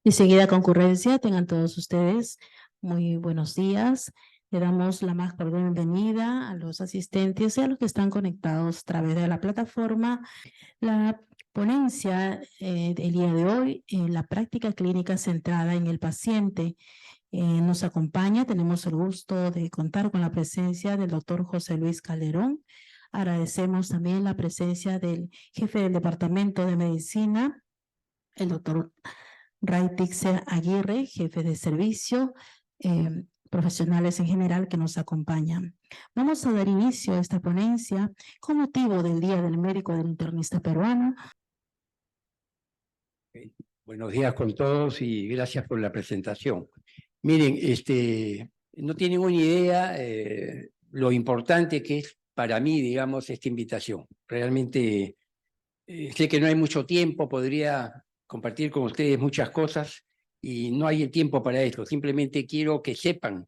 Distinguida concurrencia, tengan todos ustedes muy buenos días. Le damos la más cordial bienvenida a los asistentes y a los que están conectados a través de la plataforma. La ponencia del día de hoy, la práctica clínica centrada en el paciente, nos acompaña. Tenemos el gusto de contar con la presencia del doctor José Luis Calderón. Agradecemos también la presencia del jefe del Departamento de Medicina, el doctor Ray Tixer Aguirre, jefe de servicio, profesionales en general que nos acompañan. Vamos a dar inicio a esta ponencia con motivo del Día del Médico del Internista Peruano. Buenos días con todos y gracias por la presentación. Miren, no tienen una idea lo importante que es para mí, digamos, esta invitación. Realmente sé que no hay mucho tiempo, podría compartir con ustedes muchas cosas y no hay el tiempo para eso. Simplemente quiero que sepan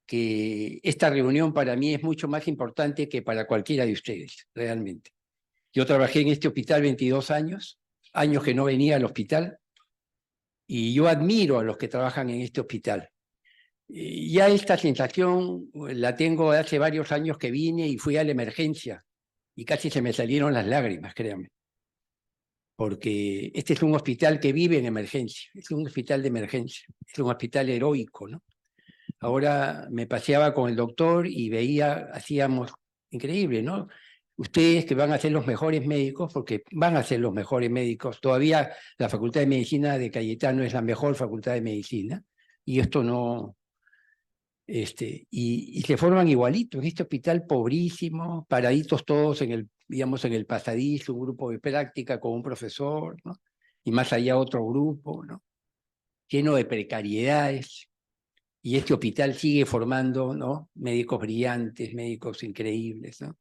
que esta reunión para mí es mucho más importante que para cualquiera de ustedes, realmente. Yo trabajé en este hospital 22 años que no venía al hospital, y yo admiro a los que trabajan en este hospital. Ya esta sensación la tengo hace varios años que vine y fui a la emergencia y casi se me salieron las lágrimas, créanme. Porque este es un hospital que vive en emergencia, es un hospital de emergencia, es un hospital heroico, ¿no? Ahora me paseaba con el doctor y veía, hacíamos, increíble, ¿no? Ustedes que van a ser los mejores médicos, porque van a ser los mejores médicos. Todavía la Facultad de Medicina de Cayetano es la mejor facultad de medicina, y esto no... y se forman igualitos, en este hospital pobrísimo, paraditos todos en el, digamos, en el pasadizo, un grupo de práctica con un profesor, ¿no? Y más allá otro grupo, ¿no? Lleno de precariedades. Y este hospital sigue formando, ¿no? Médicos brillantes, médicos increíbles, ¿no?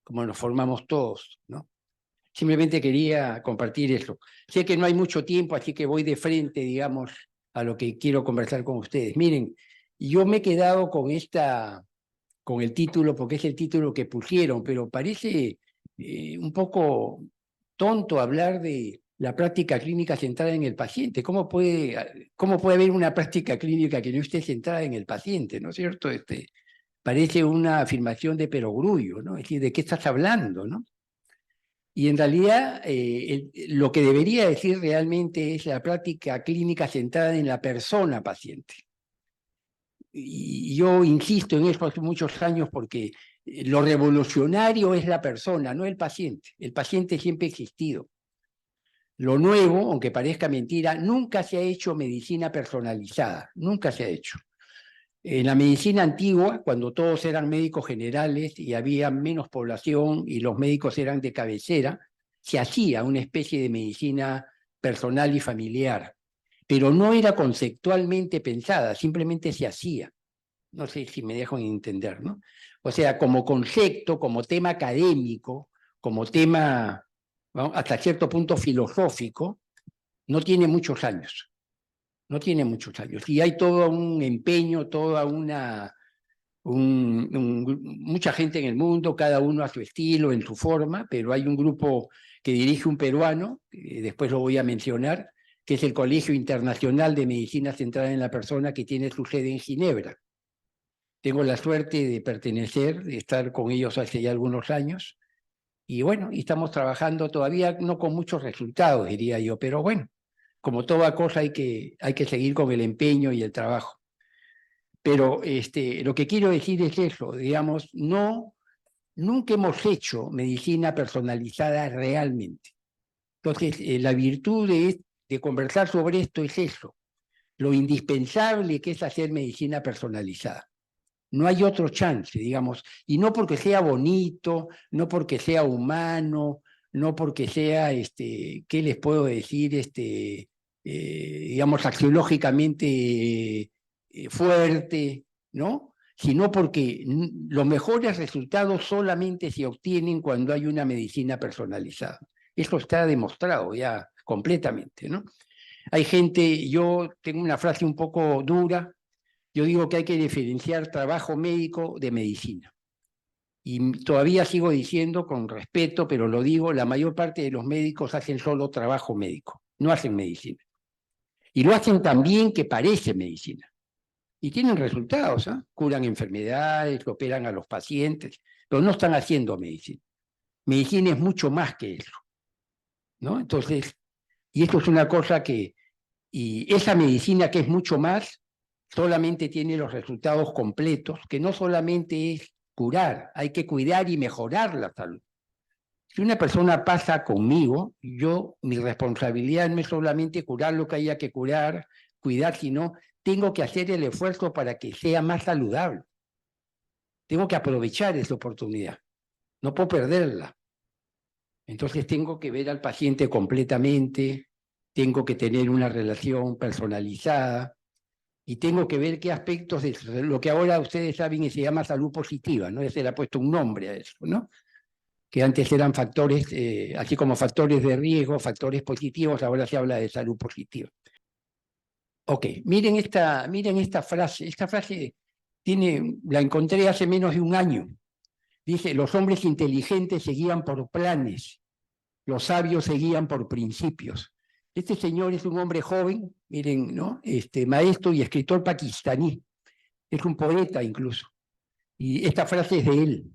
Como nos formamos todos, ¿no? Simplemente quería compartir eso. Sé que no hay mucho tiempo, así que voy de frente, digamos, a lo que quiero conversar con ustedes. Miren, yo me he quedado con el título, porque es el título que pusieron, pero parece un poco tonto hablar de la práctica clínica centrada en el paciente. ¿Cómo puede haber una práctica clínica que no esté centrada en el paciente, ¿no es cierto? Parece una afirmación de perogrullo, ¿no? Es decir, ¿de qué estás hablando, no? Y en realidad lo que debería decir realmente es la práctica clínica centrada en la persona paciente. Y yo insisto en eso hace muchos años porque lo revolucionario es la persona, no el paciente. El paciente siempre ha existido. Lo nuevo, aunque parezca mentira, nunca se ha hecho medicina personalizada, nunca se ha hecho. En la medicina antigua, cuando todos eran médicos generales y había menos población y los médicos eran de cabecera, se hacía una especie de medicina personal y familiar, pero no era conceptualmente pensada, simplemente se hacía. No sé si me dejo entender, ¿no? O sea, como concepto, como tema académico, como tema, ¿no?, hasta cierto punto filosófico, no tiene muchos años. No tiene muchos años. Y hay todo un empeño, toda mucha gente en el mundo, cada uno a su estilo, en su forma, pero hay un grupo que dirige un peruano, después lo voy a mencionar, que es el Colegio Internacional de Medicina Centrada en la Persona, que tiene su sede en Ginebra. Tengo la suerte de pertenecer, de estar con ellos hace ya algunos años, y bueno, y estamos trabajando todavía no con muchos resultados, diría yo, pero bueno, como toda cosa hay que seguir con el empeño y el trabajo. Pero lo que quiero decir es eso, digamos, nunca hemos hecho medicina personalizada realmente. Entonces, la virtud de conversar sobre esto es eso, lo indispensable que es hacer medicina personalizada. No hay otro chance, digamos, y no porque sea bonito, no porque sea humano, no porque sea, ¿qué les puedo decir? Digamos, axiológicamente fuerte, ¿no? Sino porque los mejores resultados solamente se obtienen cuando hay una medicina personalizada. Eso está demostrado ya completamente, ¿no? Hay gente, yo tengo una frase un poco dura, yo digo que hay que diferenciar trabajo médico de medicina. Y todavía sigo diciendo con respeto, pero lo digo, la mayor parte de los médicos hacen solo trabajo médico, no hacen medicina. Y lo hacen tan bien que parece medicina. Y tienen resultados, ¿eh? Curan enfermedades, operan a los pacientes, pero no están haciendo medicina. Medicina es mucho más que eso, ¿no? Entonces, y esto es una cosa que, y esa medicina que es mucho más, solamente tiene los resultados completos, que no solamente es curar, hay que cuidar y mejorar la salud. Si una persona pasa conmigo, mi responsabilidad no es solamente curar lo que haya que curar, cuidar, sino tengo que hacer el esfuerzo para que sea más saludable. Tengo que aprovechar esa oportunidad, no puedo perderla. Entonces tengo que ver al paciente completamente, tengo que tener una relación personalizada y tengo que ver qué aspectos de eso, lo que ahora ustedes saben y se llama salud positiva, ¿no? Se le ha puesto un nombre a eso, ¿no? Que antes eran factores, así como factores de riesgo, factores positivos, ahora se habla de salud positiva. Ok, miren esta frase la encontré hace menos de un año. Dice, los hombres inteligentes se guían por planes, los sabios se guían por principios. Este señor es un hombre joven, miren, ¿no? Maestro y escritor pakistaní, es un poeta incluso, y esta frase es de él.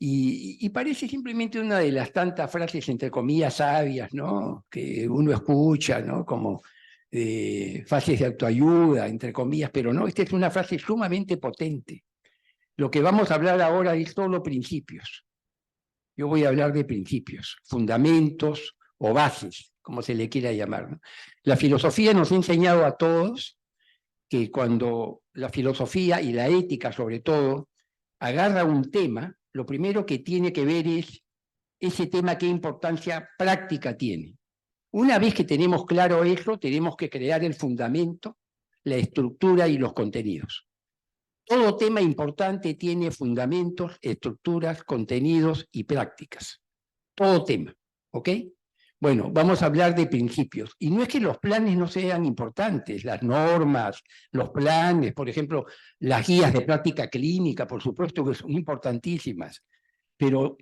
Y parece simplemente una de las tantas frases, entre comillas, sabias, ¿no? Que uno escucha, ¿no? Como frases de autoayuda, entre comillas, pero no, esta es una frase sumamente potente. Lo que vamos a hablar ahora es solo principios. Yo voy a hablar de principios, fundamentos o bases, como se le quiera llamar, ¿no? La filosofía nos ha enseñado a todos que cuando la filosofía y la ética, sobre todo, agarra un tema, lo primero que tiene que ver es ese tema qué importancia práctica tiene. Una vez que tenemos claro eso, tenemos que crear el fundamento, la estructura y los contenidos. Todo tema importante tiene fundamentos, estructuras, contenidos y prácticas. Todo tema, ¿ok? Bueno, vamos a hablar de principios. Y no es que los planes no sean importantes, las normas, los planes, por ejemplo, las guías de práctica clínica, por supuesto que son importantísimas, pero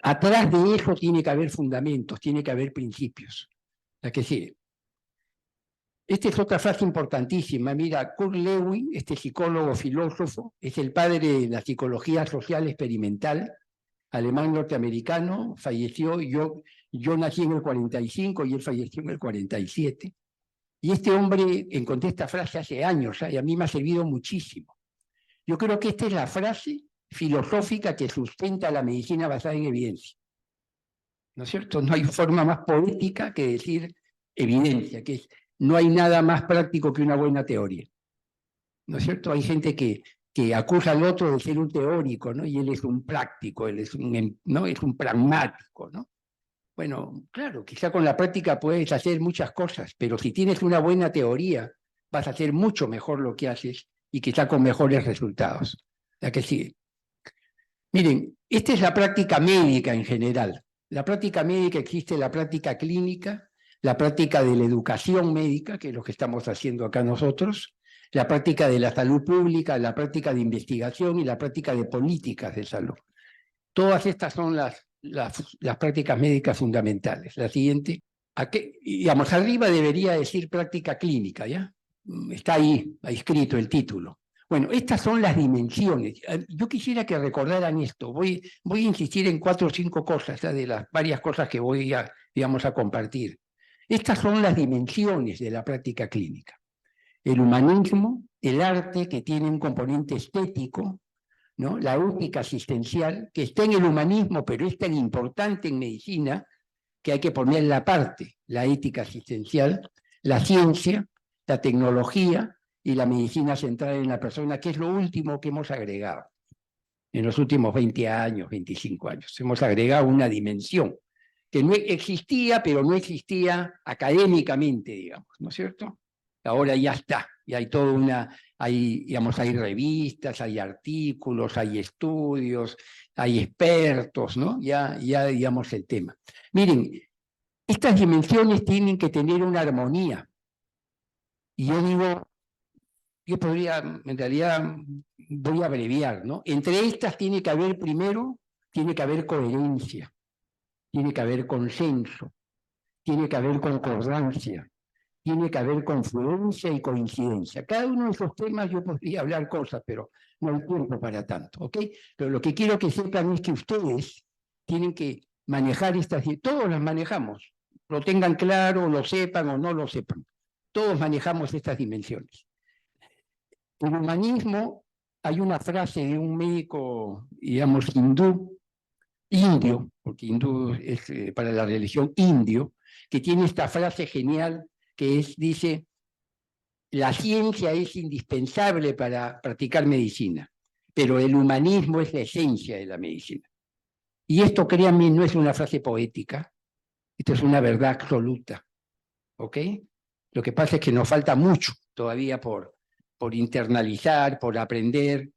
atrás de eso tiene que haber fundamentos, tiene que haber principios. La que sigue. Esta es otra frase importantísima. Mira, Kurt Lewin, este psicólogo filósofo, es el padre de la psicología social experimental, alemán norteamericano, falleció, yo nací en el 45 y él falleció en el 47. Y este hombre encontré esta frase hace años, y a mí me ha servido muchísimo. Yo creo que esta es la frase filosófica que sustenta la medicina basada en evidencia. ¿No es cierto? No hay forma más poética que decir evidencia, que es, no hay nada más práctico que una buena teoría. ¿No es cierto? Hay gente que acusa al otro de ser un teórico, ¿no? Y él es un práctico, él es ¿no? Es un pragmático, ¿no? Bueno, claro, quizá con la práctica puedes hacer muchas cosas, pero si tienes una buena teoría, vas a hacer mucho mejor lo que haces y quizá con mejores resultados. La que sigue. Miren, esta es la práctica médica en general. La práctica médica existe la práctica clínica, la práctica de la educación médica, que es lo que estamos haciendo acá nosotros, la práctica de la salud pública, la práctica de investigación y la práctica de políticas de salud. Todas estas son las prácticas médicas fundamentales. La siguiente, digamos, arriba debería decir práctica clínica, ¿ya? Está ahí, escrito el título. Bueno, estas son las dimensiones. Yo quisiera que recordaran esto. Voy a insistir en 4 o 5 cosas, ¿ya? De las varias cosas que voy a compartir. Estas son las dimensiones de la práctica clínica. El humanismo, el arte, que tiene un componente estético, ¿no? La ética asistencial, que está en el humanismo, pero es tan importante en medicina que hay que ponerla aparte, la ética asistencial, la ciencia, la tecnología y la medicina centrada en la persona, que es lo último que hemos agregado en los últimos 20 años, 25 años. Hemos agregado una dimensión que no existía, pero no existía académicamente, digamos, ¿no es cierto? Ahora ya está, y hay toda hay revistas, hay artículos, hay estudios, hay expertos, ¿no? Ya digamos el tema. Miren, estas dimensiones tienen que tener una armonía. Y yo digo, yo podría, en realidad, voy a abreviar, ¿no? Entre estas tiene que haber coherencia, tiene que haber consenso, tiene que haber concordancia, tiene que haber confluencia y coincidencia. Cada uno de esos temas yo podría hablar cosas, pero no hay tiempo para tanto, ¿ok? Pero lo que quiero que sepan es que ustedes tienen que manejar todos las manejamos, lo tengan claro, lo sepan o no lo sepan. Todos manejamos estas dimensiones. El humanismo, hay una frase de un médico, digamos, indio, porque hindú es para la religión indio, que tiene esta frase genial que dice, la ciencia es indispensable para practicar medicina, pero el humanismo es la esencia de la medicina. Y esto, créanme, no es una frase poética, esto es una verdad absoluta, ¿ok? Lo que pasa es que nos falta mucho todavía por internalizar, por aprender,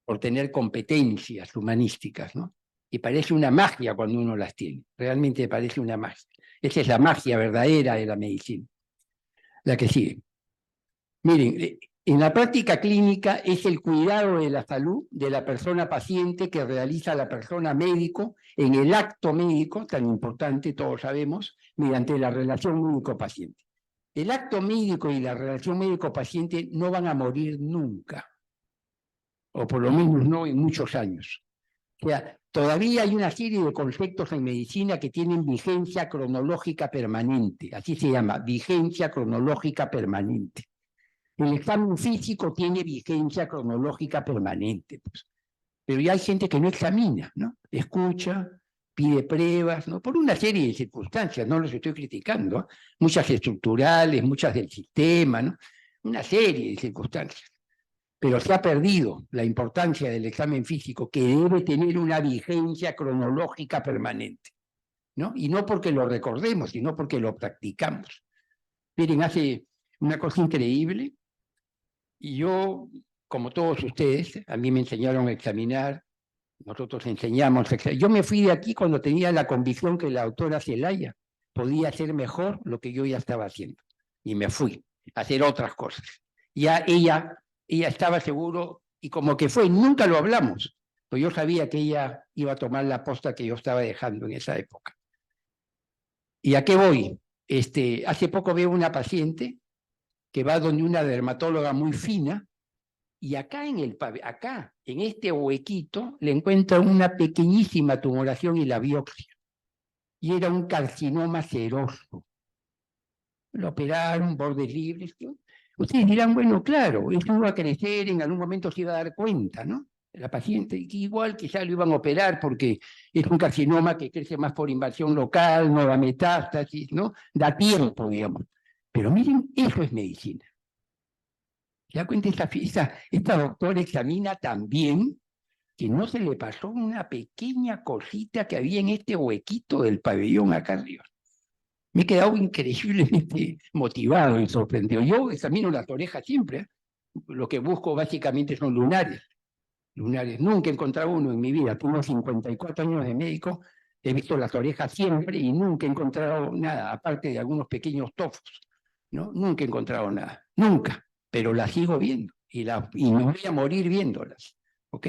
por tener competencias humanísticas, ¿no? Y parece una magia cuando uno las tiene, realmente parece una magia. Esa es la magia verdadera de la medicina. La que sigue. Miren, en la práctica clínica es el cuidado de la salud de la persona paciente que realiza la persona médico en el acto médico, tan importante, todos sabemos, mediante la relación médico-paciente. El acto médico y la relación médico-paciente no van a morir nunca, o por lo menos no en muchos años. O sea, todavía hay una serie de conceptos en medicina que tienen vigencia cronológica permanente, así se llama, vigencia cronológica permanente. El examen físico tiene vigencia cronológica permanente, pues. Pero ya hay gente que no examina, ¿no? Escucha, pide pruebas, ¿no? Por una serie de circunstancias, no los estoy criticando, ¿eh? Muchas estructurales, muchas del sistema, ¿no? Una serie de circunstancias. Pero se ha perdido la importancia del examen físico, que debe tener una vigencia cronológica permanente, ¿no? Y no porque lo recordemos, sino porque lo practicamos. Miren, hace una cosa increíble, y yo, como todos ustedes, a mí me enseñaron a examinar, nosotros enseñamos, yo me fui de aquí cuando tenía la convicción que la doctora Zelaya podía hacer mejor lo que yo ya estaba haciendo, y me fui a hacer otras cosas. Ya ella estaba seguro, y como que fue, nunca lo hablamos, pues yo sabía que ella iba a tomar la posta que yo estaba dejando en esa época. ¿Y a qué voy? Hace poco veo una paciente que va donde una dermatóloga muy fina, y acá en este huequito, le encuentran una pequeñísima tumoración y la biopsia. Y era un carcinoma seroso. Lo operaron, bordes libres. Ustedes dirán, bueno, claro, eso iba a crecer, en algún momento se iba a dar cuenta, ¿no? La paciente, igual quizá lo iban a operar porque es un carcinoma que crece más por invasión local, no da metástasis, ¿no? Da tiempo, digamos. Pero miren, eso es medicina. ¿Se da cuenta? Esta doctora examina también que no se le pasó una pequeña cosita que había en este huequito del pabellón acá arriba. Me he quedado increíblemente motivado y sorprendido. Yo examino las orejas siempre, ¿eh? Lo que busco básicamente son lunares. Lunares. Nunca he encontrado uno en mi vida. Tengo 54 años de médico, he visto las orejas siempre y nunca he encontrado nada, aparte de algunos pequeños tofos, ¿no? Nunca he encontrado nada. Nunca. Pero las sigo viendo y me voy a morir viéndolas, ¿ok?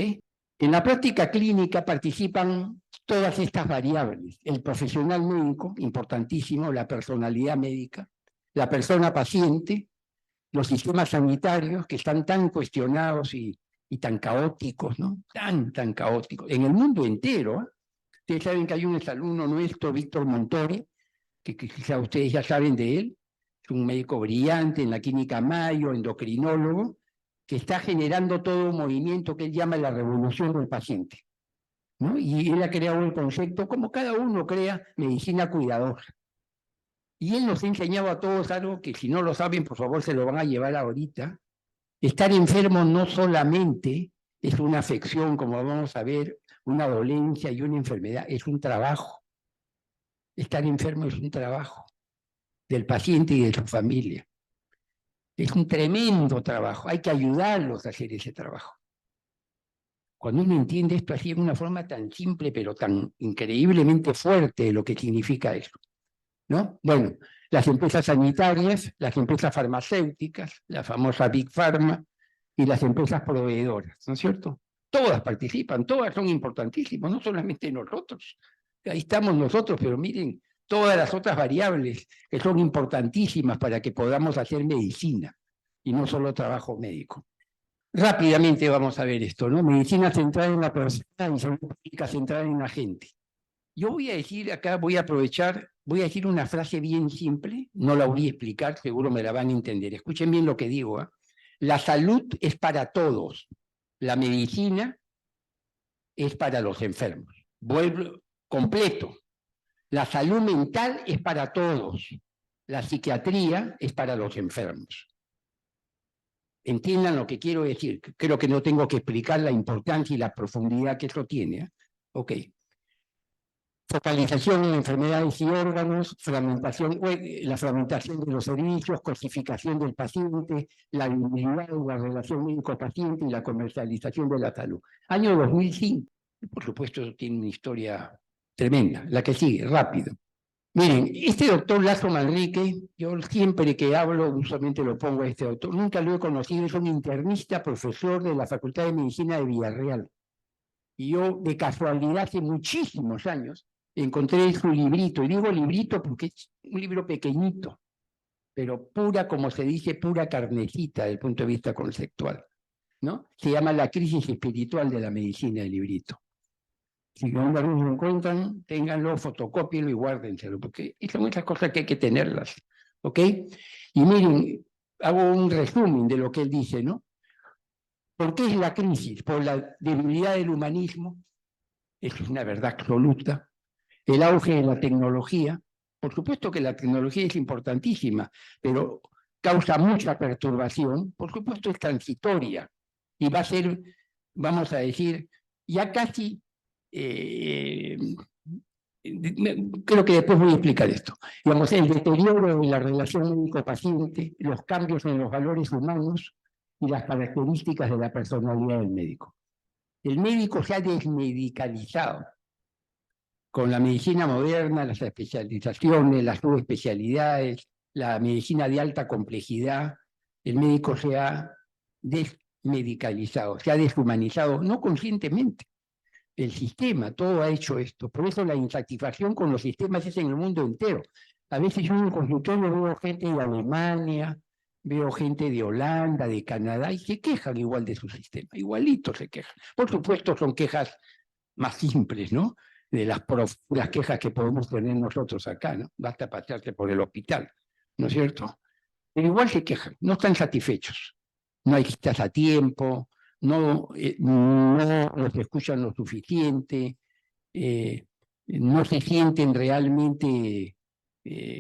En la práctica clínica participan todas estas variables: el profesional médico, importantísimo, la personalidad médica, la persona paciente, los sistemas sanitarios que están tan cuestionados y tan caóticos, ¿no? Tan caóticos, en el mundo entero, ¿eh? Ustedes saben que hay un exalumno nuestro, Víctor Montori, que quizá ustedes ya saben de él, es un médico brillante en la Clínica Mayo, endocrinólogo, que está generando todo un movimiento que él llama la revolución del paciente, ¿no? Y él ha creado el concepto, como cada uno crea, medicina cuidadosa. Y él nos ha enseñado a todos algo que, si no lo saben, por favor se lo van a llevar ahorita. Estar enfermo no solamente es una afección, como vamos a ver, una dolencia y una enfermedad, es un trabajo. Estar enfermo es un trabajo del paciente y de su familia. Es un tremendo trabajo, hay que ayudarlos a hacer ese trabajo. Cuando uno entiende esto así de una forma tan simple, pero tan increíblemente fuerte, lo que significa eso, ¿no? Bueno, las empresas sanitarias, las empresas farmacéuticas, la famosa Big Pharma, y las empresas proveedoras, ¿no es cierto? Todas participan, todas son importantísimas, no solamente nosotros. Ahí estamos nosotros, pero miren todas las otras variables que son importantísimas para que podamos hacer medicina y no solo trabajo médico. Rápidamente vamos a ver esto, ¿no? Medicina centrada en la persona y salud pública centrada en la gente. Yo voy a decir acá, voy a aprovechar, voy a decir una frase bien simple, no la voy a explicar, seguro me la van a entender. Escuchen bien lo que digo, ¿eh? La salud es para todos, la medicina es para los enfermos. Vuelvo completo. La salud mental es para todos, la psiquiatría es para los enfermos. Entiendan lo que quiero decir. Creo que no tengo que explicar la importancia y la profundidad que eso tiene, ¿eh? Ok. Focalización en enfermedades y órganos, fragmentación, la fragmentación de los servicios, cosificación del paciente, la dignidad de la relación médico-paciente y la comercialización de la salud. Año 2005. Por supuesto, tiene una historia tremenda. La que sigue, rápido. Miren, este doctor Lazo Manrique, yo siempre que hablo, usualmente lo pongo a este doctor, nunca lo he conocido, es un internista, profesor de la Facultad de Medicina de Villarreal. Y yo, de casualidad, hace muchísimos años, encontré su librito, y digo librito porque es un libro pequeñito, pero pura, como se dice, pura carnecita desde el punto de vista conceptual, ¿no? Se llama La crisis espiritual de la medicina, el librito. Si alguna vez lo encuentran, ténganlo, fotocópienlo y guárdenselo, porque son muchas cosas que hay que tenerlas, ¿ok? Y miren, hago un resumen de lo que él dice, ¿no? ¿Por qué es la crisis? Por la debilidad del humanismo, eso es una verdad absoluta, el auge de la tecnología, por supuesto que la tecnología es importantísima, pero causa mucha perturbación, por supuesto es transitoria, y va a ser, vamos a decir, ya casi... creo que después voy a explicar esto. Digamos, el deterioro de la relación médico-paciente, los cambios en los valores humanos y las características de la personalidad del médico. El médico se ha desmedicalizado con la medicina moderna, las especializaciones, las subespecialidades, la medicina de alta complejidad. El médico se ha desmedicalizado, se ha deshumanizado, no conscientemente. El sistema, todo ha hecho esto. Por eso la insatisfacción con los sistemas es en el mundo entero. A veces yo en el consultorio veo gente de Alemania, veo gente de Holanda, de Canadá, y se quejan igual de su sistema, igualito se quejan. Por supuesto son quejas más simples, ¿no? De las quejas que podemos tener nosotros acá, ¿no? Basta pasearse por el hospital, ¿no es cierto? Pero igual se quejan, no están satisfechos. No hay citas a tiempo, no los escuchan lo suficiente, no se sienten realmente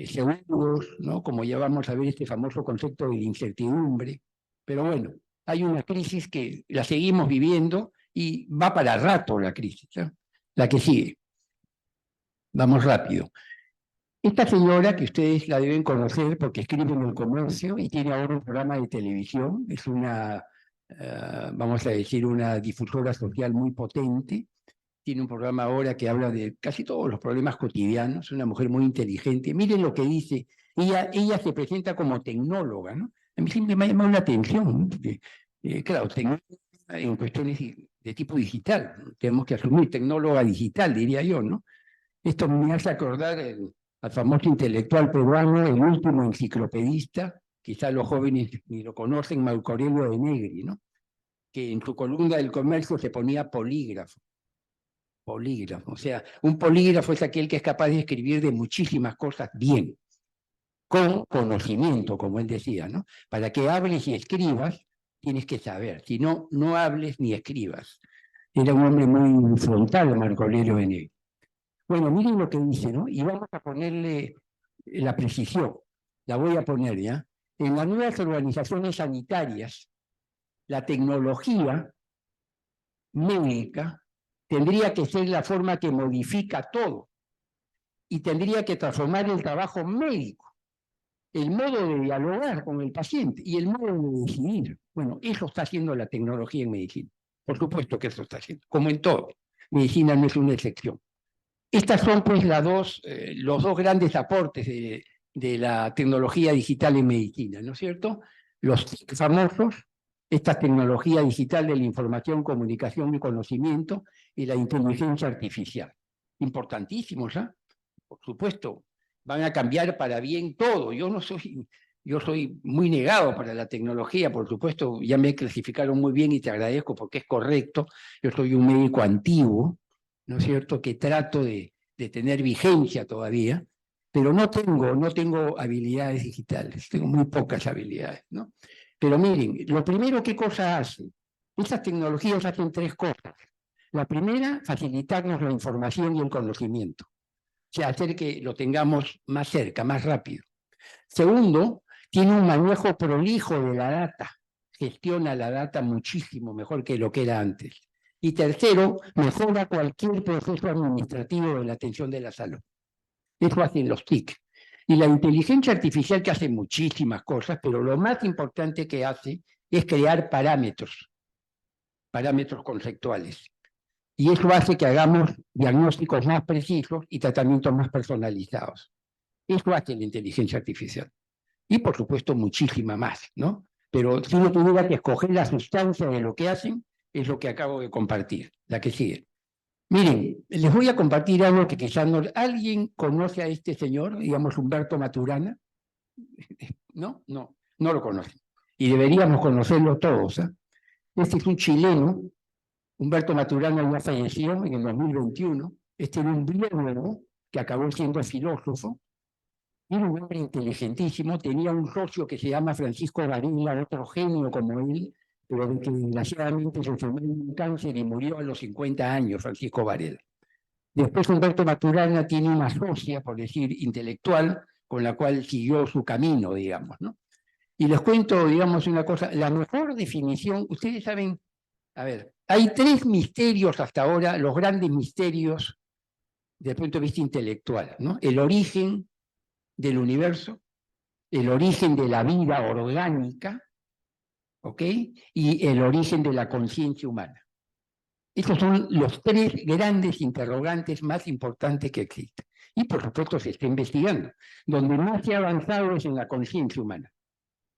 seguros, ¿no? Como ya vamos a ver este famoso concepto de incertidumbre. Pero bueno, hay una crisis que la seguimos viviendo y va para rato la crisis, ¿eh? La que sigue. Vamos rápido. Esta señora, que ustedes la deben conocer porque escribe en El Comercio y tiene ahora un programa de televisión, es una, vamos a decir, una difusora social muy potente, tiene un programa ahora que habla de casi todos los problemas cotidianos, es una mujer muy inteligente. Miren lo que dice, ella se presenta como tecnóloga, ¿no? A mí siempre me ha llamado la atención, ¿no? Porque, claro, tecnóloga en cuestiones de tipo digital, ¿no? Tenemos que asumir tecnóloga digital, diría yo, ¿no? Esto me hace acordar al famoso intelectual peruano, el último enciclopedista, quizá los jóvenes ni lo conocen, Marco Aurelio de Negri, ¿no? Que en su columna del Comercio se ponía polígrafo. Polígrafo, o sea, un polígrafo es aquel que es capaz de escribir de muchísimas cosas bien, con conocimiento, como él decía, ¿no? Para que hables y escribas, tienes que saber, si no, no hables ni escribas. Era un hombre muy frontal, Marco Aurelio de Negri. Bueno, miren lo que dice, ¿no? Y vamos a ponerle la precisión, la voy a poner ya. En las nuevas organizaciones sanitarias, la tecnología médica tendría que ser la forma que modifica todo y tendría que transformar el trabajo médico, el modo de dialogar con el paciente y el modo de decidir. Bueno, eso está haciendo la tecnología en medicina. Por supuesto que eso está haciendo, como en todo. Medicina no es una excepción. Estas son pues los dos grandes aportes de la tecnología digital en medicina, ¿no es cierto? Los famosos, esta tecnología digital de la información, comunicación y conocimiento y la inteligencia artificial. Importantísimos, ¿eh? Por supuesto, van a cambiar para bien todo. Yo soy muy negado para la tecnología, por supuesto, ya me clasificaron muy bien y te agradezco porque es correcto. Yo soy un médico antiguo, ¿no es cierto?, que trato de tener vigencia todavía, pero no tengo habilidades digitales, tengo muy pocas habilidades, ¿no? Pero miren, lo primero, ¿qué cosa hacen? Estas tecnologías hacen tres cosas. La primera, facilitarnos la información y el conocimiento, o sea, hacer que lo tengamos más cerca, más rápido. Segundo, tiene un manejo prolijo de la data, gestiona la data muchísimo mejor que lo que era antes. Y tercero, mejora cualquier proceso administrativo de la atención de la salud. Eso hacen los TIC. Y la inteligencia artificial, que hace muchísimas cosas, pero lo más importante que hace es crear parámetros conceptuales. Y eso hace que hagamos diagnósticos más precisos y tratamientos más personalizados. Eso hace la inteligencia artificial. Y por supuesto muchísima más, ¿no? Pero si uno tuviera que escoger la sustancia de lo que hacen, es lo que acabo de compartir, la que sigue. Miren, les voy a compartir algo que quizás no... ¿Alguien conoce a este señor, digamos Humberto Maturana? No lo conoce. Y deberíamos conocerlo todos, ¿eh? Este es un chileno, Humberto Maturana ya falleció en el 2021. Este era un biólogo que acabó siendo filósofo. Era un hombre inteligentísimo, tenía un socio que se llama Francisco Varela, otro genio como él, pero que desgraciadamente se enfermó de un cáncer y murió a los 50 años, Francisco Varela. Después Humberto Maturana tiene una socia, por decir, intelectual, con la cual siguió su camino, digamos, ¿no? Y les cuento, digamos, una cosa, la mejor definición, ustedes saben, a ver, hay tres misterios hasta ahora, los grandes misterios desde el punto de vista intelectual, ¿no? El origen del universo, el origen de la vida orgánica, ¿ok? Y el origen de la conciencia humana. Estos son los tres grandes interrogantes más importantes que existen. Y por supuesto se está investigando. Donde más se ha avanzado es en la conciencia humana.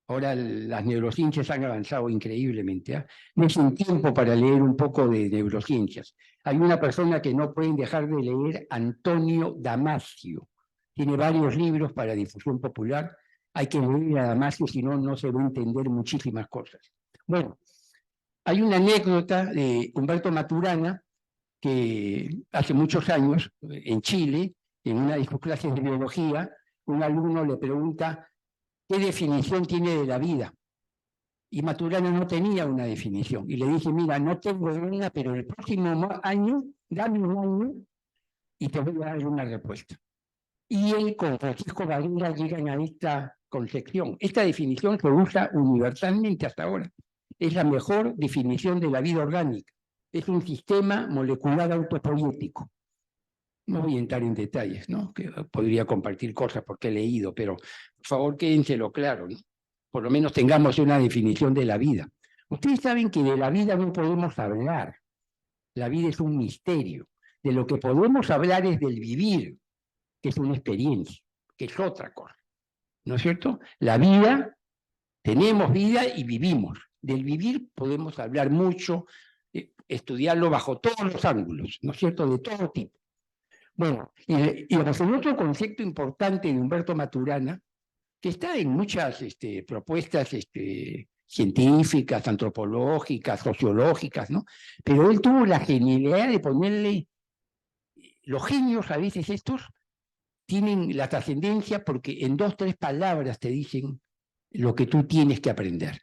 Ahora las neurociencias han avanzado increíblemente, ¿eh? No es un tiempo para leer un poco de neurociencias. Hay una persona que no pueden dejar de leer, Antonio Damasio. Tiene varios libros para difusión popular. Hay que leer a Damasio, si no, no se va a entender muchísimas cosas. Bueno, hay una anécdota de Humberto Maturana, que hace muchos años, en Chile, en una de sus clases de biología, un alumno le pregunta ¿qué definición tiene de la vida? Y Maturana no tenía una definición. Y le dije, mira, no tengo una, pero el próximo año, dame un año y te voy a dar una respuesta. Y él con Francisco Varela llegan a esta concepción. Esta definición se usa universalmente hasta ahora. Es la mejor definición de la vida orgánica. Es un sistema molecular autopoético. No voy a entrar en detalles, ¿no? Que podría compartir cosas porque he leído, pero por favor quédenselo claro, ¿no? Por lo menos tengamos una definición de la vida. Ustedes saben que de la vida no podemos hablar. La vida es un misterio. De lo que podemos hablar es del vivir, que es una experiencia, que es otra cosa. ¿No es cierto? La vida, tenemos vida y vivimos. Del vivir podemos hablar mucho, estudiarlo bajo todos los ángulos, ¿no es cierto? De todo tipo. Bueno, y otro concepto importante de Humberto Maturana, que está en muchas propuestas científicas, antropológicas, sociológicas, ¿no? Pero él tuvo la genialidad de ponerle, los genios a veces estos tienen la trascendencia porque en 2, 3 palabras te dicen lo que tú tienes que aprender.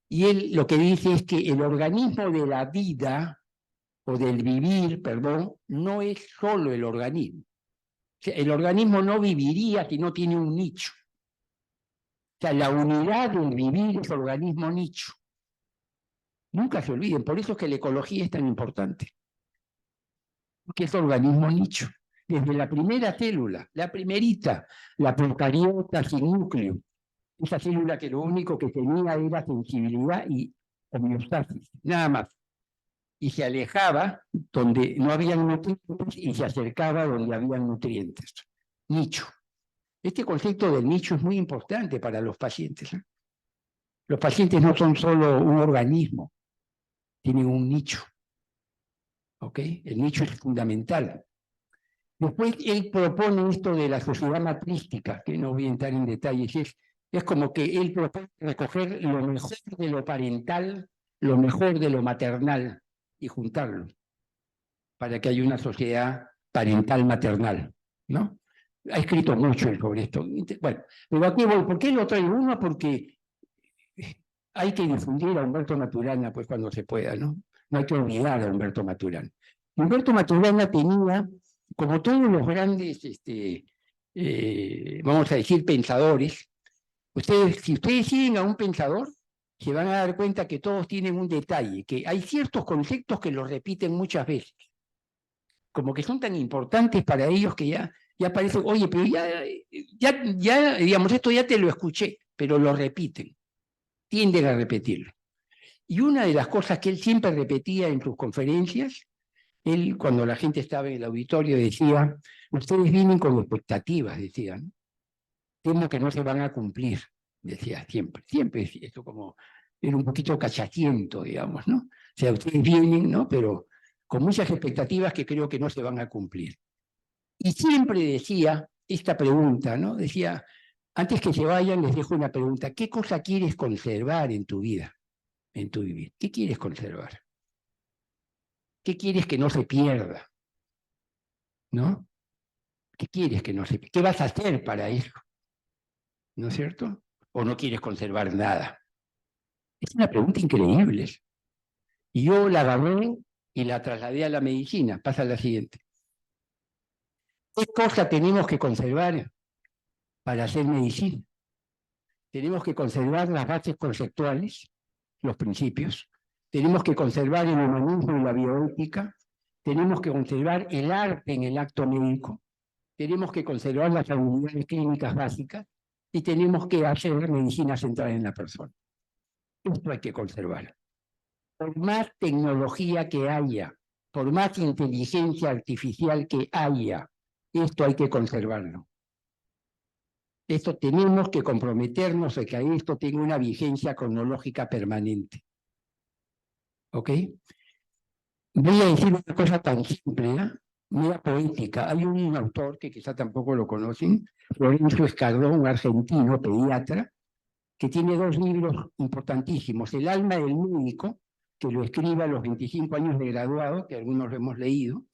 Y él lo que dice es que el organismo de la vida, o del vivir, perdón, no es solo el organismo. O sea, el organismo no viviría si no tiene un nicho. O sea, la unidad del vivir es organismo nicho. Nunca se olviden, por eso es que la ecología es tan importante. Porque es organismo nicho. Desde la primera célula, la primerita, la procariota sin núcleo, esa célula que lo único que tenía era sensibilidad y homeostasis, nada más. Y se alejaba donde no había nutrientes y se acercaba donde había nutrientes. Nicho. Este concepto del nicho es muy importante para los pacientes, ¿eh? Los pacientes no son solo un organismo, tienen un nicho. ¿Ok? El nicho es fundamental. Después él propone esto de la sociedad matrística, que no voy a entrar en detalles, es como que él propone recoger lo mejor de lo parental, lo mejor de lo maternal y juntarlo para que haya una sociedad parental-maternal, ¿no? Ha escrito mucho sobre esto. Bueno, pero aquí voy. ¿Por qué lo traigo? Uno, porque hay que difundir a Humberto Maturana pues cuando se pueda, ¿no? No hay que olvidar a Humberto Maturana. Humberto Maturana tenía, como todos los grandes, vamos a decir, pensadores, si ustedes siguen a un pensador, se van a dar cuenta que todos tienen un detalle, que hay ciertos conceptos que los repiten muchas veces, como que son tan importantes para ellos que ya parece, oye, pero ya, digamos, esto ya te lo escuché, pero lo repiten, tienden a repetirlo. Y una de las cosas que él siempre repetía en sus conferencias, él cuando la gente estaba en el auditorio decía, ustedes vienen con expectativas, decían, temo que no se van a cumplir, decía siempre decía esto como, era un poquito cachatiento, digamos, ¿no? O sea, ustedes vienen, ¿no? Pero con muchas expectativas que creo que no se van a cumplir. Y siempre decía esta pregunta, ¿no? Decía, antes que se vayan les dejo una pregunta, ¿qué cosa quieres conservar en tu vida? En tu vivir. ¿Qué quieres conservar? ¿Qué quieres que no se pierda? ¿No? ¿Qué quieres que no se pierda? ¿Qué vas a hacer para eso? ¿No es cierto? ¿O no quieres conservar nada? Es una pregunta increíble. Y yo la agarré y la trasladé a la medicina. Pasa la siguiente. ¿Qué cosa tenemos que conservar para hacer medicina? Tenemos que conservar las bases conceptuales, los principios. Tenemos que conservar el humanismo y la bioética. Tenemos que conservar el arte en el acto médico. Tenemos que conservar las habilidades clínicas básicas y tenemos que hacer medicina centrada en la persona. Esto hay que conservar. Por más tecnología que haya, por más inteligencia artificial que haya, esto hay que conservarlo. Esto tenemos que comprometernos a que esto tenga una vigencia cronológica permanente. ¿Ok? Voy a decir una cosa tan simple, ¿eh? Mira poética. Hay un autor que quizá tampoco lo conocen, Florencio Escardón, un argentino pediatra, que tiene dos libros importantísimos. El alma del médico, que lo escribe a los 25 años de graduado, que algunos lo hemos leído,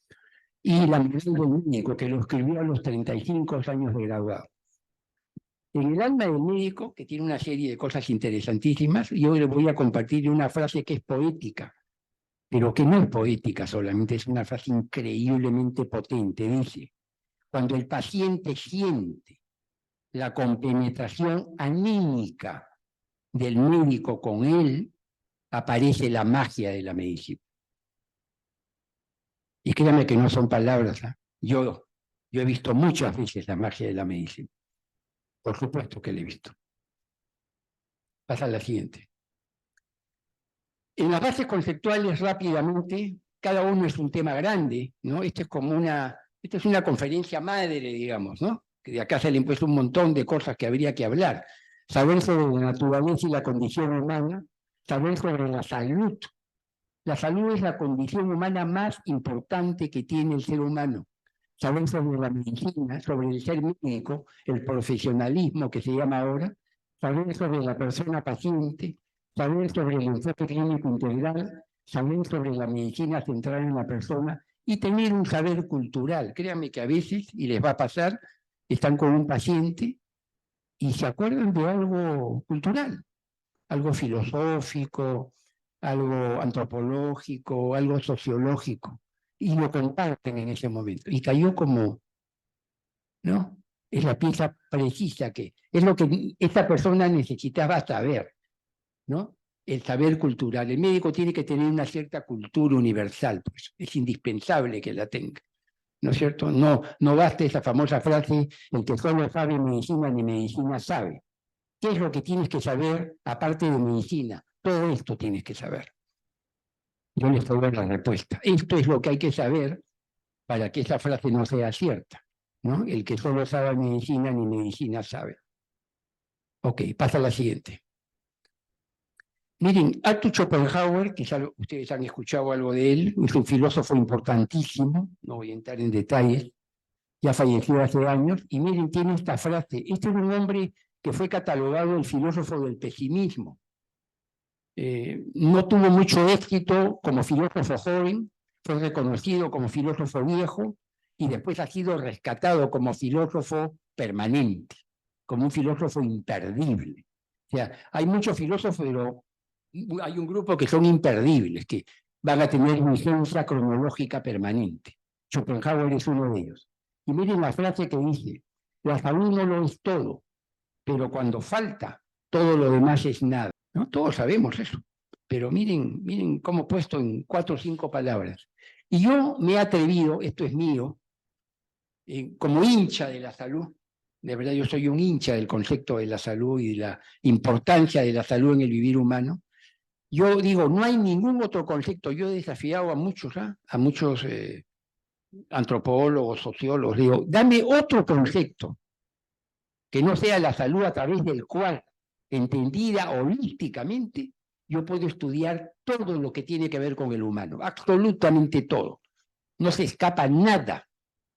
y La moral del médico, que lo escribió a los 35 años de graduado. En el alma del médico, que tiene una serie de cosas interesantísimas, yo le voy a compartir una frase que es poética, pero que no es poética solamente, es una frase increíblemente potente. Dice, cuando el paciente siente la compenetración anímica del médico con él, aparece la magia de la medicina. Y créanme que no son palabras, ¿eh? Yo he visto muchas veces la magia de la medicina. Por supuesto que la he visto. Pasa a la siguiente. En las bases conceptuales, rápidamente, cada uno es un tema grande, ¿no? Esta es una conferencia madre, digamos, ¿no? Que de acá salen pues un montón de cosas que habría que hablar. Saber sobre la naturaleza y la condición humana, saber sobre la salud. La salud es la condición humana más importante que tiene el ser humano. Saber sobre la medicina, sobre el ser médico, el profesionalismo que se llama ahora, saber sobre la persona paciente, saber sobre el enfoque clínico integral, saber sobre la medicina centrada en la persona y tener un saber cultural. Créanme que a veces, y les va a pasar, están con un paciente y se acuerdan de algo cultural, algo filosófico, algo antropológico, algo sociológico, y lo comparten en ese momento. Y cayó como, ¿no? Es la pieza precisa que es lo que esta persona necesitaba saber, ¿no? El saber cultural. El médico tiene que tener una cierta cultura universal, pues es indispensable que la tenga, ¿no es cierto? No basta esa famosa frase, el que solo sabe medicina ni medicina sabe. ¿Qué es lo que tienes que saber aparte de medicina? Todo esto tienes que saber. Yo les doy la respuesta. Esto es lo que hay que saber para que esa frase no sea cierta, ¿no? El que solo sabe medicina ni medicina sabe. Ok, pasa a la siguiente. Miren, Arthur Schopenhauer, quizá ustedes han escuchado algo de él, es un filósofo importantísimo, no voy a entrar en detalles, ya falleció hace años, y miren, tiene esta frase. Este es un hombre que fue catalogado el filósofo del pesimismo. No tuvo mucho éxito como filósofo joven, fue reconocido como filósofo viejo, y después ha sido rescatado como filósofo permanente, como un filósofo imperdible. O sea, hay muchos filósofos, pero hay un grupo que son imperdibles, que van a tener vigencia cronológica permanente. Schopenhauer es uno de ellos. Y miren la frase que dice: la salud no lo es todo, pero cuando falta, todo lo demás es nada. ¿No? Todos sabemos eso. Pero miren cómo he puesto en 4 o 5 palabras. Y yo me he atrevido, esto es mío, como hincha de la salud, de verdad yo soy un hincha del concepto de la salud y de la importancia de la salud en el vivir humano. Yo digo, no hay ningún otro concepto. Yo he desafiado a muchos antropólogos, sociólogos, digo, dame otro concepto que no sea la salud a través del cual, entendida holísticamente, yo puedo estudiar todo lo que tiene que ver con el humano, absolutamente todo. No se escapa nada,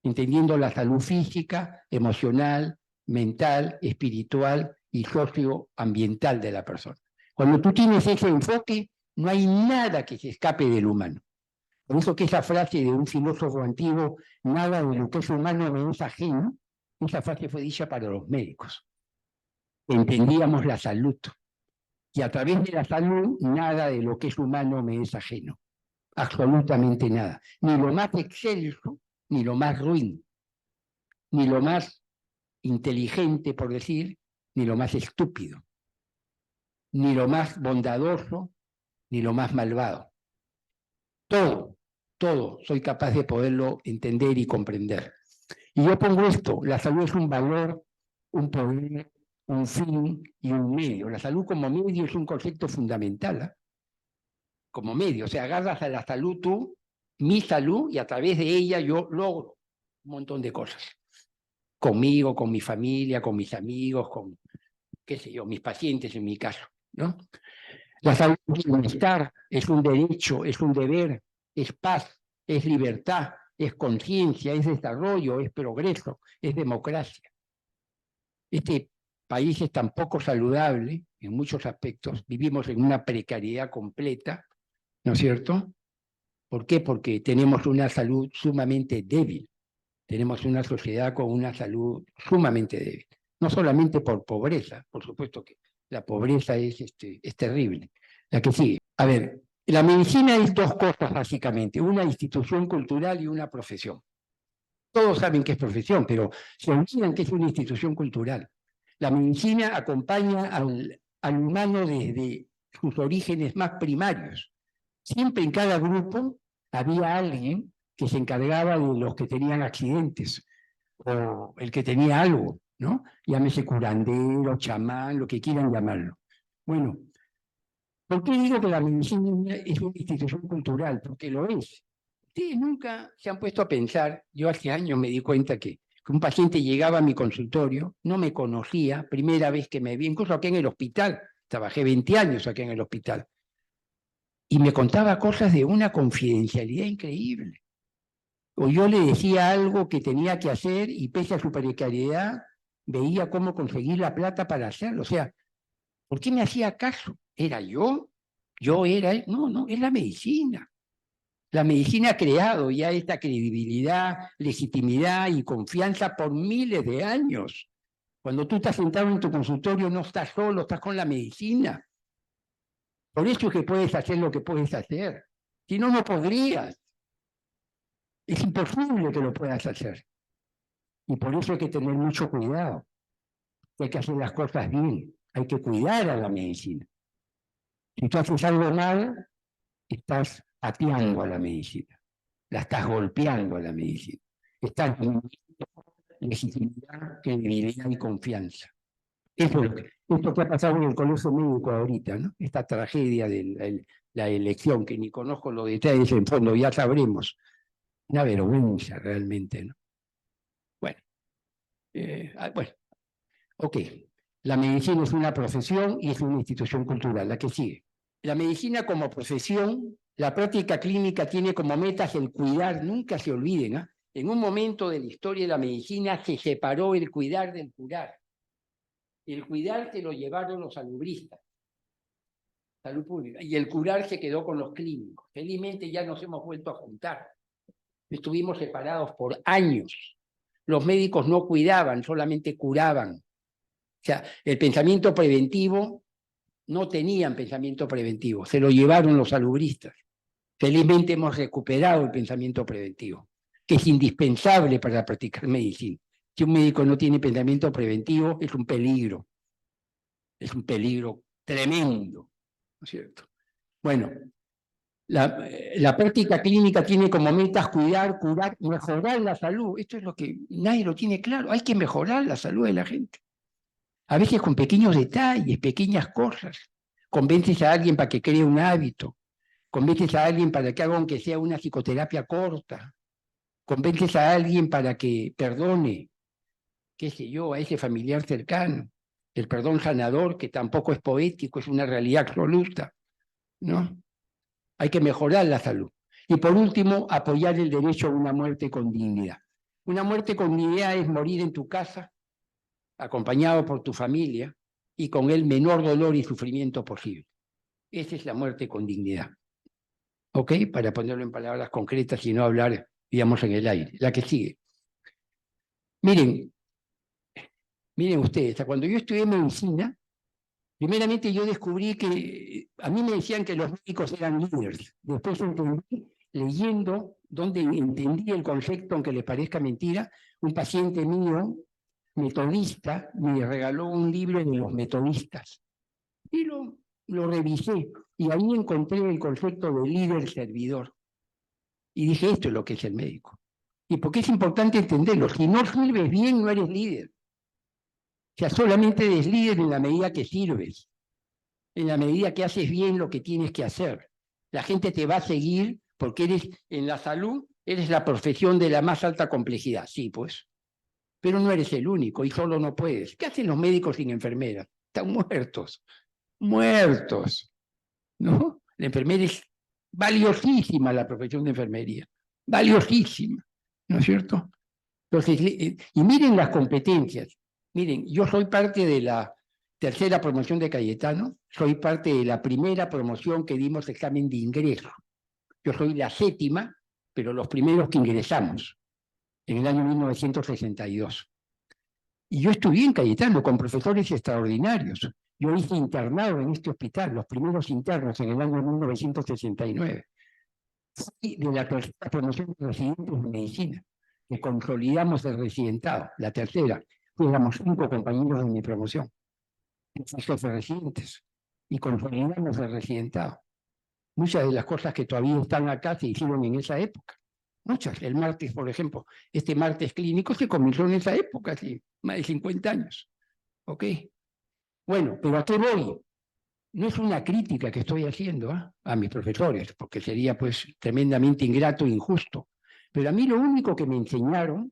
entendiendo la salud física, emocional, mental, espiritual y socioambiental de la persona. Cuando tú tienes ese enfoque, no hay nada que se escape del humano. Por eso que esa frase de un filósofo antiguo, nada de lo que es humano me es ajeno, esa frase fue dicha para los médicos. Entendíamos la salud. Y a través de la salud, nada de lo que es humano me es ajeno. Absolutamente nada. Ni lo más excelso, ni lo más ruin, ni lo más inteligente, por decir, ni lo más estúpido, ni lo más bondadoso, ni lo más malvado. Todo soy capaz de poderlo entender y comprender. Y yo pongo esto: la salud es un valor, un poder, un fin y un medio. La salud como medio es un concepto fundamental, ¿eh? Como medio, o sea, agarras a la salud tú, mi salud, y a través de ella yo logro un montón de cosas. Conmigo, con mi familia, con mis amigos, con, qué sé yo, mis pacientes en mi caso, ¿no? La salud es bienestar, es un derecho, es un deber, es paz, es libertad, es conciencia, es desarrollo, es progreso, es democracia. Este país es tan poco saludable en muchos aspectos, vivimos en una precariedad completa, ¿no es cierto? ¿Por qué? Porque tenemos una salud sumamente débil, tenemos una sociedad con una salud sumamente débil, no solamente por pobreza, por supuesto que la pobreza es terrible. La que sigue. A ver, la medicina es 2 cosas básicamente, una institución cultural y una profesión. Todos saben que es profesión, pero se olvidan que es una institución cultural. La medicina acompaña al humano desde sus orígenes más primarios. Siempre en cada grupo había alguien que se encargaba de los que tenían accidentes, o el que tenía algo, ¿no? Llámese curandero, chamán, lo que quieran llamarlo. Bueno, ¿por qué digo que la medicina es una institución cultural? Porque lo es. Ustedes nunca se han puesto a pensar, yo hace años me di cuenta que un paciente llegaba a mi consultorio, no me conocía, primera vez que me vi, incluso aquí en el hospital, trabajé 20 años aquí en el hospital, y me contaba cosas de una confidencialidad increíble. O yo le decía algo que tenía que hacer y pese a su precariedad, veía cómo conseguir la plata para hacerlo. O sea, ¿por qué me hacía caso? ¿Era yo? ¿Yo era él? No, es la medicina. La medicina ha creado ya esta credibilidad, legitimidad y confianza por miles de años. Cuando tú estás sentado en tu consultorio no estás solo, estás con la medicina. Por eso es que puedes hacer lo que puedes hacer. Si no, no podrías. Es imposible que lo puedas hacer. Y por eso hay que tener mucho cuidado. Hay que hacer las cosas bien. Hay que cuidar a la medicina. Si tú haces algo mal, estás pateando a la medicina. La estás golpeando a la medicina. Estás dando legitimidad, credibilidad y confianza. Eso es esto que ha pasado en el colegio médico ahorita, ¿no? Esta tragedia de la elección, que ni conozco los detalles en fondo, ya sabremos. Una vergüenza realmente, ¿no? Bueno, ok. La medicina es una profesión y es una institución cultural. La que sigue. La medicina como profesión, la práctica clínica tiene como metas el cuidar, nunca se olviden, ¿eh? En un momento de la historia de la medicina se separó el cuidar del curar. El cuidar se lo llevaron los salubristas, salud pública, y el curar se quedó con los clínicos. Felizmente ya nos hemos vuelto a juntar. Estuvimos separados por años. Los médicos no cuidaban, solamente curaban. O sea, el pensamiento preventivo, no tenían pensamiento preventivo, se lo llevaron los salubristas. Felizmente hemos recuperado el pensamiento preventivo, que es indispensable para practicar medicina. Si un médico no tiene pensamiento preventivo, es un peligro tremendo, ¿no es cierto? Bueno, la práctica clínica tiene como metas cuidar, curar, mejorar la salud. Esto es lo que nadie lo tiene claro. Hay que mejorar la salud de la gente. A veces con pequeños detalles, pequeñas cosas. Convences a alguien para que cree un hábito. Convences a alguien para que haga aunque sea una psicoterapia corta. Convences a alguien para que perdone, qué sé yo, a ese familiar cercano. El perdón sanador, que tampoco es poético, es una realidad absoluta, ¿no? Hay que mejorar la salud. Y por último, apoyar el derecho a una muerte con dignidad. Una muerte con dignidad es morir en tu casa, acompañado por tu familia, y con el menor dolor y sufrimiento posible. Esa es la muerte con dignidad. ¿Ok? Para ponerlo en palabras concretas y no hablar, digamos, en el aire. La que sigue. Miren ustedes, cuando yo estudié medicina, primeramente yo descubrí que a mí me decían que los médicos eran líderes. Después entendí, leyendo, donde entendí el concepto, aunque les parezca mentira, un paciente mío, metodista, me regaló un libro de los metodistas. Y lo revisé, y ahí encontré el concepto de líder-servidor. Y dije, esto es lo que es el médico. ¿Y por qué es importante entenderlo? Si no sirves bien, no eres líder. O sea, solamente eres líder en la medida que sirves, en la medida que haces bien lo que tienes que hacer. La gente te va a seguir porque eres, en la salud, eres la profesión de la más alta complejidad. Sí, pues. Pero no eres el único y solo no puedes. ¿Qué hacen los médicos sin enfermeras? Están muertos. Muertos. ¿No? La enfermera es valiosísima, la profesión de enfermería. Valiosísima. ¿No es cierto? Entonces, y miren las competencias. Miren, yo soy parte de la tercera promoción de Cayetano, soy parte de la primera promoción que dimos examen de ingreso. Yo soy la séptima, pero los primeros que ingresamos, en el año 1962. Y yo estudié en Cayetano con profesores extraordinarios. Yo hice internado en este hospital, los primeros internos en el año 1969. Fui de la tercera promoción de residentes de medicina, que consolidamos el residentado, la tercera. Fuéramos 5 compañeros de mi promoción, jefe de residentes, y consolidamos el residentado. Muchas de las cosas que todavía están acá se hicieron en esa época. Muchas. El martes, por ejemplo, este martes clínico se comenzó en esa época, hace más de 50 años. ¿Ok? Bueno, pero ¿a qué voy? No es una crítica que estoy haciendo a mis profesores, porque sería pues tremendamente ingrato e injusto. Pero a mí lo único que me enseñaron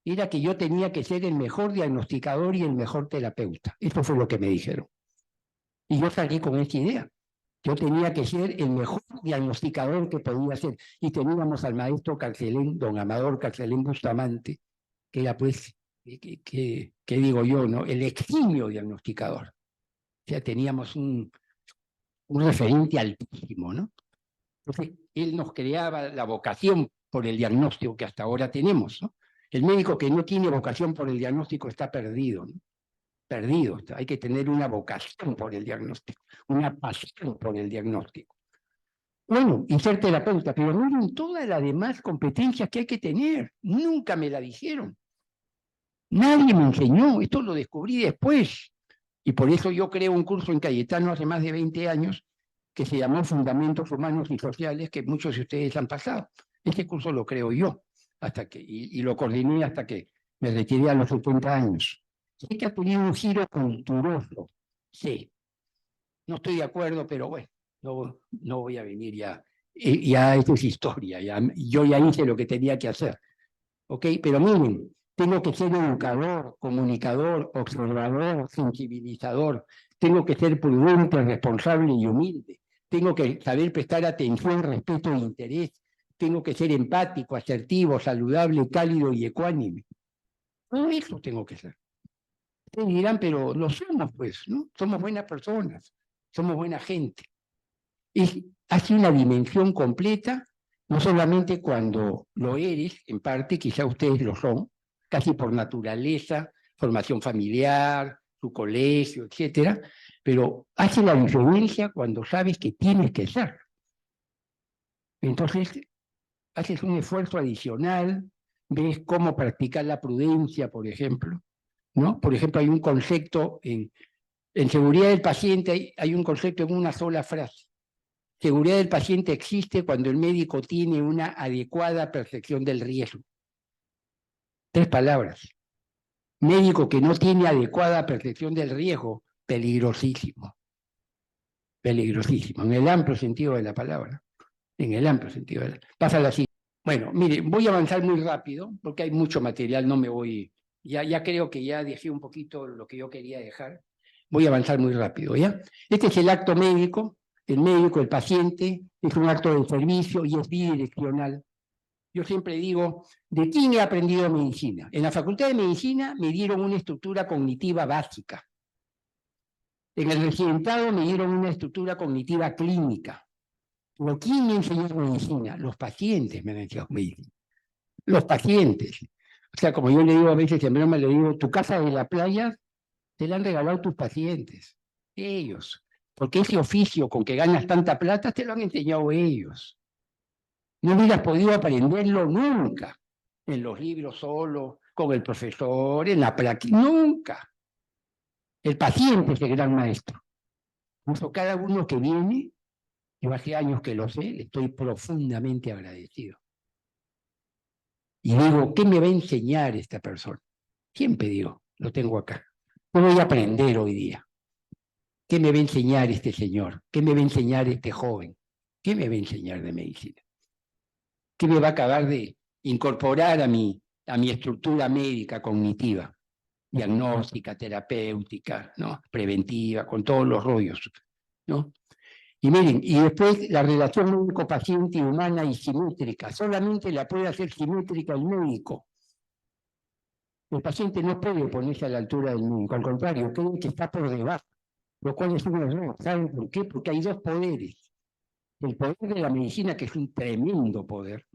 era que yo tenía que ser el mejor diagnosticador y el mejor terapeuta. Eso fue lo que me dijeron. Y yo salí con esa idea. Yo tenía que ser el mejor diagnosticador que podía ser. Y teníamos al maestro Carcelén, don Amador Carcelén Bustamante, que era pues, ¿qué digo yo, no? El eximio diagnosticador. O sea, teníamos un referente altísimo, ¿no? Entonces, él nos creaba la vocación por el diagnóstico que hasta ahora tenemos, ¿no? El médico que no tiene vocación por el diagnóstico está perdido, ¿no? Perdido. Hay que tener una vocación por el diagnóstico, una pasión por el diagnóstico. Bueno, y ser terapeuta, pero miren todas las demás competencias que hay que tener. Nunca me la dijeron. Nadie me enseñó, esto lo descubrí después. Y por eso yo creo un curso en Cayetano hace más de 20 años que se llamó Fundamentos Humanos y Sociales, que muchos de ustedes han pasado. Ese curso lo creo yo, y lo coordiné hasta que me retiré a los 70 años. Sí que ha tenido un giro culturoso, sí. No estoy de acuerdo, pero bueno, no voy a venir ya. Ya esto es historia, yo ya hice lo que tenía que hacer. ¿Ok? Pero miren, tengo que ser educador, comunicador, observador, sensibilizador. Tengo que ser prudente, responsable y humilde. Tengo que saber prestar atención, respeto e interés. tengo que ser empático, asertivo, saludable, cálido y ecuánime. Todo eso tengo que ser. Ustedes dirán, pero lo somos, pues, ¿no? Somos buenas personas, somos buena gente. Es así una dimensión completa, no solamente cuando lo eres, en parte, quizá ustedes lo son, casi por naturaleza, formación familiar, su colegio, etcétera, pero hace la diferencia cuando sabes que tienes que ser. Entonces, haces un esfuerzo adicional, ves cómo practicar la prudencia, por ejemplo, ¿no? Por ejemplo, hay un concepto en seguridad del paciente, hay un concepto en una sola frase. Seguridad del paciente existe cuando el médico tiene una adecuada percepción del riesgo. 3 palabras. Médico que no tiene adecuada percepción del riesgo, peligrosísimo. Peligrosísimo, en el amplio sentido de la palabra. En el amplio sentido de la palabra. Pasa así. Bueno, mire, voy a avanzar muy rápido, porque hay mucho material, no me voy... Ya creo que ya dejé un poquito lo que yo quería dejar. Voy a avanzar muy rápido, ¿ya? Este es el acto médico. El médico, el paciente, es un acto de servicio y es bidireccional. Yo siempre digo, ¿de quién he aprendido medicina? En la Facultad de Medicina me dieron una estructura cognitiva básica. En el residentado me dieron una estructura cognitiva clínica. ¿Pero quién me enseñó medicina? Los pacientes me han enseñado medicina. Los pacientes. O sea, como yo le digo a veces, en broma le digo, tu casa de la playa te la han regalado tus pacientes. Ellos. Porque ese oficio con que ganas tanta plata te lo han enseñado ellos. No hubieras podido aprenderlo nunca, en los libros solo, con el profesor, en la práctica, nunca. El paciente es el gran maestro. Por eso cada uno que viene, yo hace años que lo sé, le estoy profundamente agradecido. Y digo, ¿qué me va a enseñar esta persona? Siempre digo, lo tengo acá. ¿Qué voy a aprender hoy día? ¿Qué me va a enseñar este señor? ¿Qué me va a enseñar este joven? ¿Qué me va a enseñar de medicina? ¿Qué me va a acabar de incorporar a mi estructura médica cognitiva, diagnóstica, terapéutica, ¿no? Preventiva, con todos los rollos, ¿no? Y miren, y después la relación médico-paciente humana y simétrica, solamente la puede hacer simétrica el médico. El paciente no puede ponerse a la altura del médico, al contrario, cree que está por debajo, lo cual es un error. ¿Saben por qué? Porque hay 2 poderes. El poder de la medicina, que es un tremendo poder,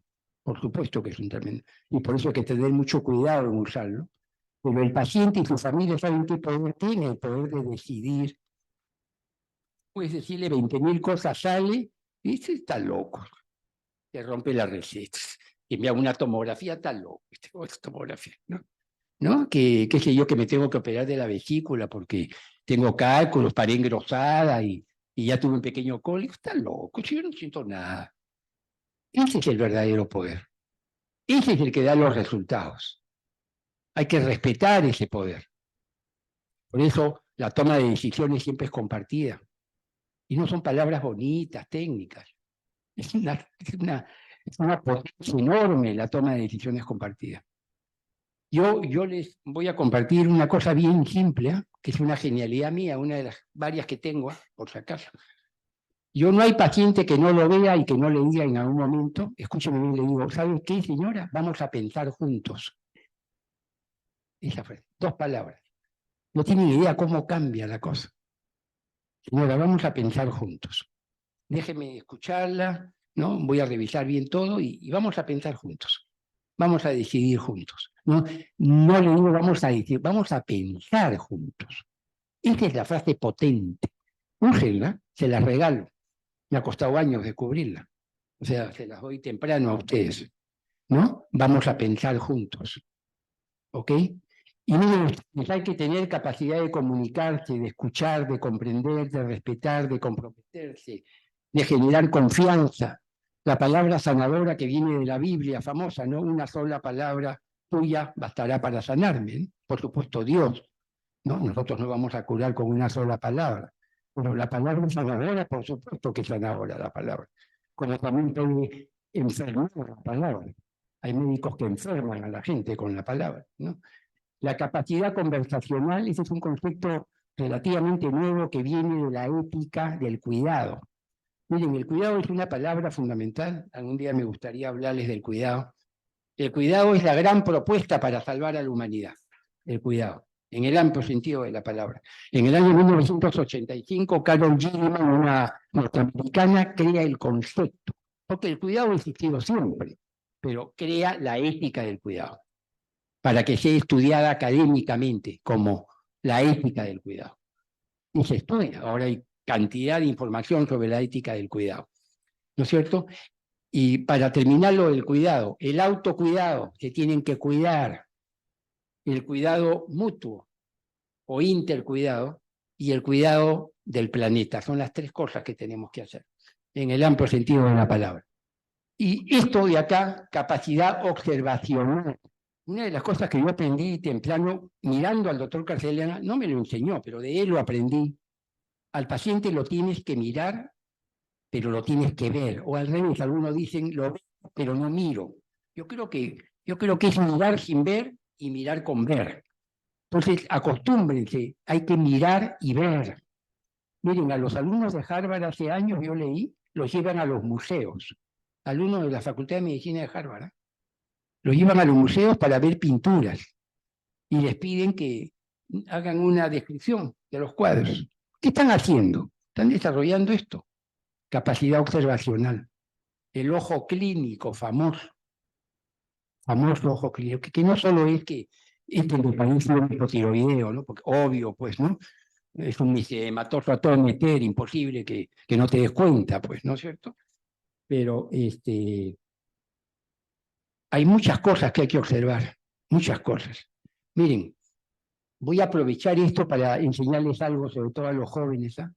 por supuesto que es un tremendo, y por eso hay que tener mucho cuidado en usarlo, pero el paciente y su familia saben qué poder tiene, el poder de decidir. Puedes decirle 20.000 cosas, sale, y dice, está loco, te rompe la receta, y me hago una tomografía, está loco, tomografía, ¿no? ¿No? Qué sé yo, que me tengo que operar de la vesícula porque tengo cálculos, paré engrosada y ya tuve un pequeño cólico, está loco, yo no siento nada. Ese es el verdadero poder. Ese es el que da los resultados. Hay que respetar ese poder. Por eso la toma de decisiones siempre es compartida. Y no son palabras bonitas, técnicas. Es una potencia enorme la toma de decisiones compartida. Yo les voy a compartir una cosa bien simple, que es una genialidad mía, una de las varias que tengo, por si acaso. Yo no hay paciente que no lo vea y que no le diga en algún momento, escúcheme bien, le digo, ¿sabe qué, señora? Vamos a pensar juntos. Esa fue, 2 palabras. No tienen idea cómo cambia la cosa. Señora, vamos a pensar juntos. Déjeme escucharla, ¿no? Voy a revisar bien todo y vamos a pensar juntos. Vamos a decidir juntos. No le digo vamos a decir, vamos a pensar juntos. Esa es la frase potente. Úsenla, se la regalo. Me ha costado años descubrirla. O sea, se las doy temprano a ustedes. ¿No? Vamos a pensar juntos. ¿Ok? Y miren, hay que tener capacidad de comunicarse, de escuchar, de comprender, de respetar, de comprometerse, de generar confianza. La palabra sanadora que viene de la Biblia famosa, ¿no? Una sola palabra tuya bastará para sanarme, ¿no? Por supuesto, Dios, ¿no? Nosotros no vamos a curar con una sola palabra, pero la palabra sanadora, por supuesto que es sanadora la palabra, como también puede enfermar la palabra. Hay médicos que enferman a la gente con la palabra, ¿no? La capacidad conversacional, ese es un concepto relativamente nuevo que viene de la ética del cuidado. Miren, el cuidado es una palabra fundamental. Algún día me gustaría hablarles del cuidado. El cuidado es la gran propuesta para salvar a la humanidad. El cuidado, en el amplio sentido de la palabra. En el año 1985, Carol Gilman, una norteamericana, crea el concepto, porque el cuidado ha existido siempre, pero crea la ética del cuidado, para que sea estudiada académicamente como la ética del cuidado. Y se estudia, ahora hay cantidad de información sobre la ética del cuidado, ¿no es cierto? Y para terminar lo del cuidado, el autocuidado, que tienen que cuidar, el cuidado mutuo o intercuidado y el cuidado del planeta. Son las tres cosas que tenemos que hacer, en el amplio sentido de la palabra. Y esto de acá, capacidad observacional. Una de las cosas que yo aprendí temprano, mirando al doctor Carcelana, no me lo enseñó, pero de él lo aprendí. Al paciente lo tienes que mirar, pero lo tienes que ver. O al revés, algunos dicen, lo veo, pero no miro. Yo creo que es mirar sin ver y mirar con ver. Entonces, acostúmbrense, hay que mirar y ver. Miren, a los alumnos de Harvard hace años yo leí, los llevan a los museos. Alumnos de la Facultad de Medicina de Harvard, ¿eh? Los llevan a los museos para ver pinturas y les piden que hagan una descripción de los cuadros. ¿Qué están haciendo? Están desarrollando esto. Capacidad observacional. El ojo clínico famoso ojo clínico, que no solo es que este me parece un hipotiroideo, ¿no? Porque obvio, pues, ¿no? Es un misematoso a todo meter, imposible que no te des cuenta, pues, ¿no es cierto? Pero hay muchas cosas que hay que observar, muchas cosas. Miren, voy a aprovechar esto para enseñarles algo, sobre todo a los jóvenes, ¿ah?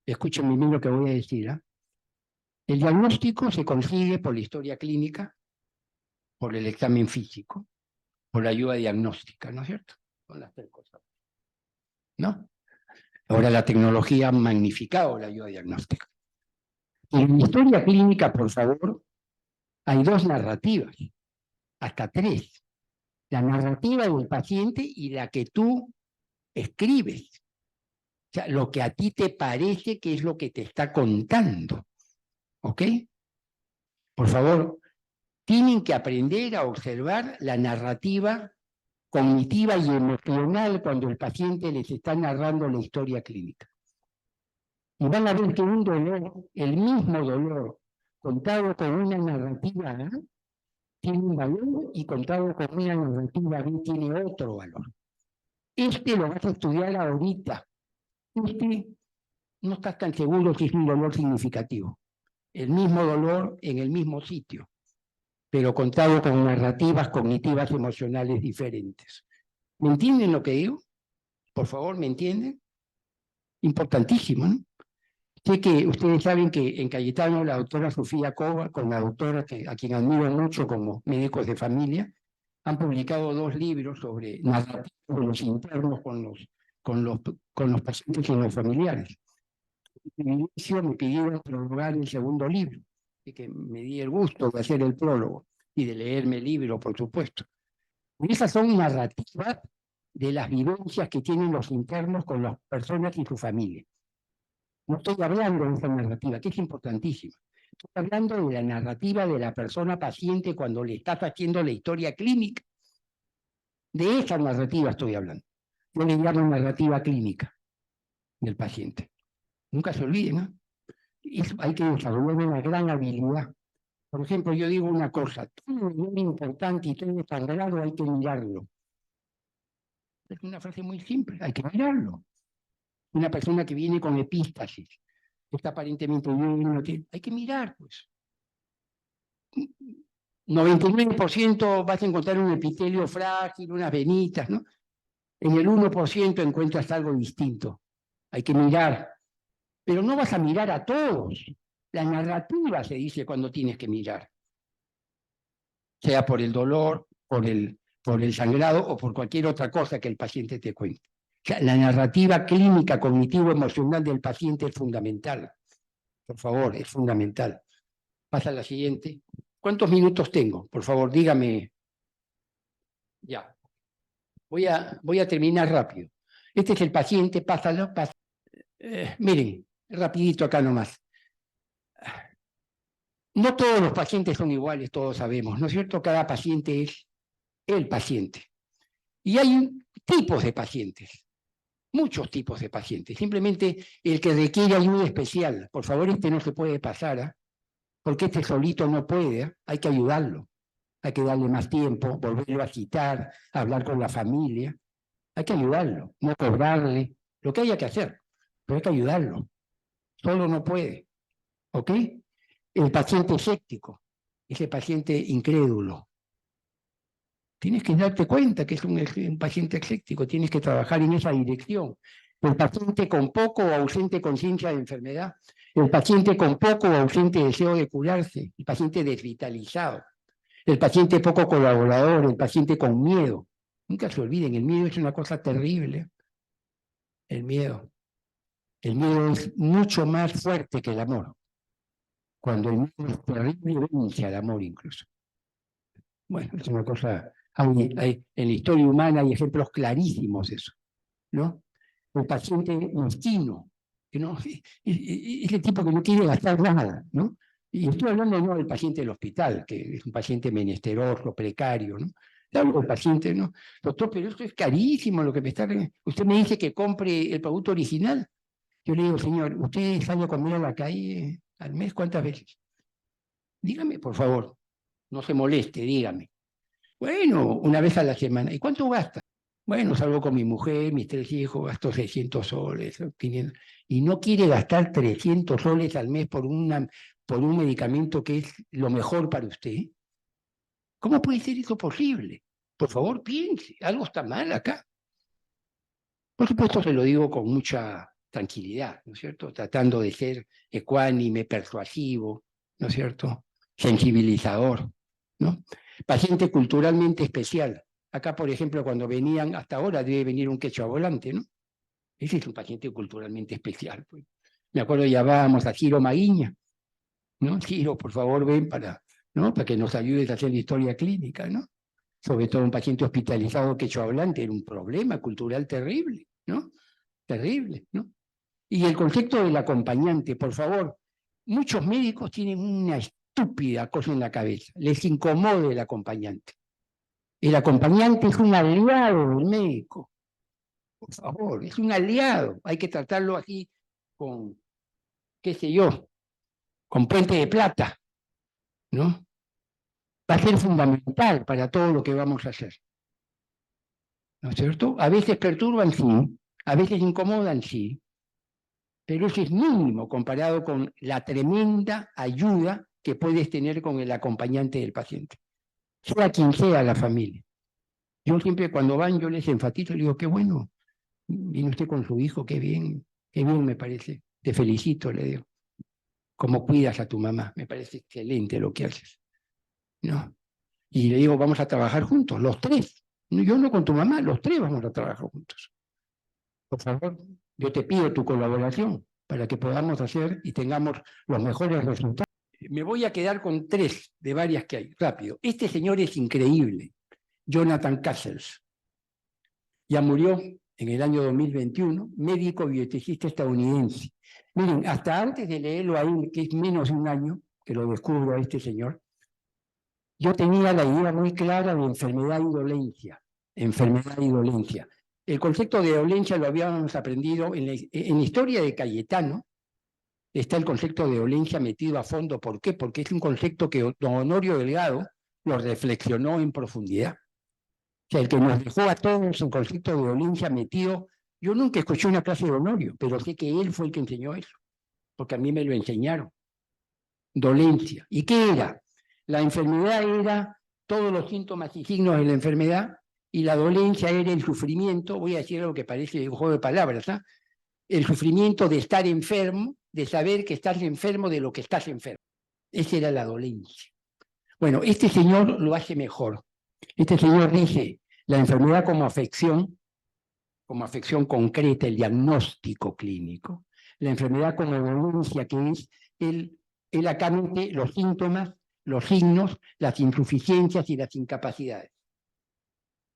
Escuchen bien lo que voy a decir, ¿ah? El diagnóstico se consigue por la historia clínica, por el examen físico, por la ayuda diagnóstica, ¿no es cierto? Son las tres cosas, ¿no? Ahora la tecnología ha magnificado la ayuda diagnóstica. En la historia clínica, por favor, hay dos narrativas, hasta tres. La narrativa del paciente y la que tú escribes. O sea, lo que a ti te parece que es lo que te está contando. ¿Ok? Por favor, tienen que aprender a observar la narrativa cognitiva y emocional cuando el paciente les está narrando la historia clínica. Y van a ver que un dolor, el mismo dolor, contado con una narrativa A, tiene un valor y contado con una narrativa B tiene otro valor. Este lo vas a estudiar ahorita. Este no estás tan seguro si es un dolor significativo. El mismo dolor en el mismo sitio, pero contado con narrativas cognitivas emocionales diferentes. ¿Me entienden lo que digo? Por favor, ¿me entienden? Importantísimo, ¿no? Sé que ustedes saben que en Cayetano la doctora Sofía Cova, con la doctora a quien admiro mucho como médicos de familia, han publicado 2 libros sobre narrativas de los internos con los pacientes y los familiares. En el inicio me pidieron prologar el segundo libro, y que me di el gusto de hacer el prólogo y de leerme el libro, por supuesto. Y esas son narrativas de las vivencias que tienen los internos con las personas y su familia. No estoy hablando de esa narrativa, que es importantísima. Estoy hablando de la narrativa de la persona paciente cuando le estás haciendo la historia clínica. De esa narrativa estoy hablando. Yo le llamo narrativa clínica del paciente. Nunca se olviden, ¿no? Hay que desarrollar una gran habilidad. Por ejemplo, yo digo una cosa, todo lo importante y todo sangrado hay que mirarlo. Es una frase muy simple, hay que mirarlo. Una persona que viene con epístasis, está aparentemente bien, hay que mirar, pues. 99% vas a encontrar un epitelio frágil, unas venitas, ¿no? En el 1% encuentras algo distinto. Hay que mirar. Pero no vas a mirar a todos. La narrativa se dice cuando tienes que mirar. Sea por el dolor, por el sangrado o por cualquier otra cosa que el paciente te cuente. O sea, la narrativa clínica cognitivo-emocional del paciente es fundamental. Por favor, es fundamental. Pasa a la siguiente. ¿Cuántos minutos tengo? Por favor, dígame. Ya. Voy a terminar rápido. Este es el paciente, pásalo. Miren, rapidito acá nomás. No todos los pacientes son iguales, todos sabemos, ¿no es cierto? Cada paciente es el paciente. Y hay tipos de pacientes, muchos tipos de pacientes. Simplemente el que requiere ayuda especial. Por favor, este no se puede pasar, ¿eh? Porque este solito no puede, ¿eh? Hay que ayudarlo. Hay que darle más tiempo, volverlo a citar, hablar con la familia. Hay que ayudarlo, no cobrarle, lo que haya que hacer, pero hay que ayudarlo. Solo no puede, ¿ok? El paciente escéptico, ese paciente incrédulo. Tienes que darte cuenta que es un paciente escéptico, tienes que trabajar en esa dirección. El paciente con poco o ausente conciencia de enfermedad, el paciente con poco o ausente deseo de curarse, el paciente desvitalizado, el paciente poco colaborador, el paciente con miedo. Nunca se olviden, el miedo es una cosa terrible. El miedo. El miedo es mucho más fuerte que el amor. Cuando el miedo es terrible, vence al amor incluso. Bueno, es una cosa... en la historia humana hay ejemplos clarísimos de eso, ¿no? El paciente mezquino, que no, ese tipo que no quiere gastar nada, ¿no? Y estoy hablando no del paciente del hospital, que es un paciente menesteroso, precario, ¿no? Hablo del paciente, ¿no? Doctor, pero esto es carísimo lo que me está... Usted me dice que compre el producto original. Yo le digo, señor, ¿usted sale a comer a la calle al mes cuántas veces? Dígame, por favor, no se moleste, dígame. Bueno, una vez a la semana. ¿Y cuánto gasta? Bueno, salgo con mi mujer, mis 3 hijos, gasto 600 soles, 500, y no quiere gastar 300 soles al mes por un medicamento que es lo mejor para usted. ¿Cómo puede ser eso posible? Por favor, piense, algo está mal acá. Por supuesto, se lo digo con mucha tranquilidad, ¿no es cierto? Tratando de ser ecuánime, persuasivo, ¿no es cierto? Sensibilizador, ¿no? Paciente culturalmente especial. Acá, por ejemplo, cuando venían, hasta ahora debe venir un quechua volante, ¿no? Ese es un paciente culturalmente especial. Pues. Me acuerdo, llamábamos a Ciro Maguiña, ¿no? Ciro, por favor, ven ¿no? Para que nos ayudes a hacer la historia clínica, ¿no? Sobre todo un paciente hospitalizado quechua hablante, era un problema cultural terrible, ¿no? Terrible, ¿no? Y el concepto del acompañante, por favor, muchos médicos tienen una estúpida cosa en la cabeza, les incomoda el acompañante. El acompañante es un aliado del médico, por favor, es un aliado, hay que tratarlo así con, qué sé yo, con puente de plata, ¿no? Va a ser fundamental para todo lo que vamos a hacer. ¿No es cierto? A veces perturban, sí, a veces incomodan, sí, pero eso es mínimo comparado con la tremenda ayuda que puedes tener con el acompañante del paciente, sea quien sea la familia. Yo siempre cuando van, yo les enfatizo, les digo, qué bueno, viene usted con su hijo, qué bien me parece, te felicito, le digo, cómo cuidas a tu mamá, me parece excelente lo que haces, ¿no? Y le digo, vamos a trabajar juntos, los 3, yo no con tu mamá, los 3 vamos a trabajar juntos. Por favor, yo te pido tu colaboración para que podamos hacer y tengamos los mejores resultados. Me voy a quedar con 3 de varias que hay, rápido. Este señor es increíble, Jonathan Castles. Ya murió en el año 2021, médico bioeticista estadounidense. Miren, hasta antes de leerlo ahí, que es menos de un año que lo descubro a este señor, yo tenía la idea muy clara de enfermedad y dolencia. Enfermedad y dolencia. El concepto de dolencia lo habíamos aprendido en la historia de Cayetano. Está el concepto de dolencia metido a fondo. ¿Por qué? Porque es un concepto que don Honorio Delgado lo reflexionó en profundidad. O sea, el que nos dejó a todos un concepto de dolencia metido. Yo nunca escuché una clase de Honorio, pero sé que él fue el que enseñó eso, porque a mí me lo enseñaron. Dolencia. ¿Y qué era? La enfermedad era todos los síntomas y signos de la enfermedad, y la dolencia era el sufrimiento, voy a decir algo que parece un juego de palabras, ¿eh? El sufrimiento de estar enfermo, de saber que estás enfermo de lo que estás enfermo. Esa era la dolencia. Bueno, este señor lo hace mejor. Este señor dice la enfermedad como afección concreta, el diagnóstico clínico. La enfermedad como dolencia, que es él acá mete los síntomas, los signos, las insuficiencias y las incapacidades.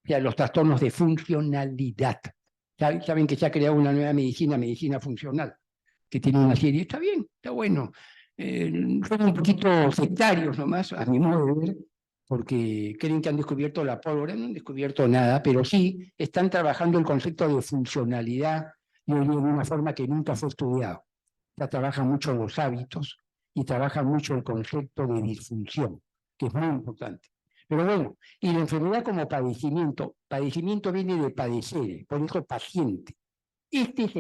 O sea, los trastornos de funcionalidad. Saben que se ha creado una nueva medicina funcional, que tiene una serie, está bien, está bueno. son un poquito sectarios nomás, a mi modo de ver, porque creen que han descubierto la pólvora, no han descubierto nada, pero sí están trabajando el concepto de funcionalidad de una forma que nunca fue estudiado. Ya trabajan mucho los hábitos y trabajan mucho el concepto de disfunción, que es muy importante. Pero bueno, y la enfermedad como padecimiento, padecimiento viene de padecer, por eso paciente. Este es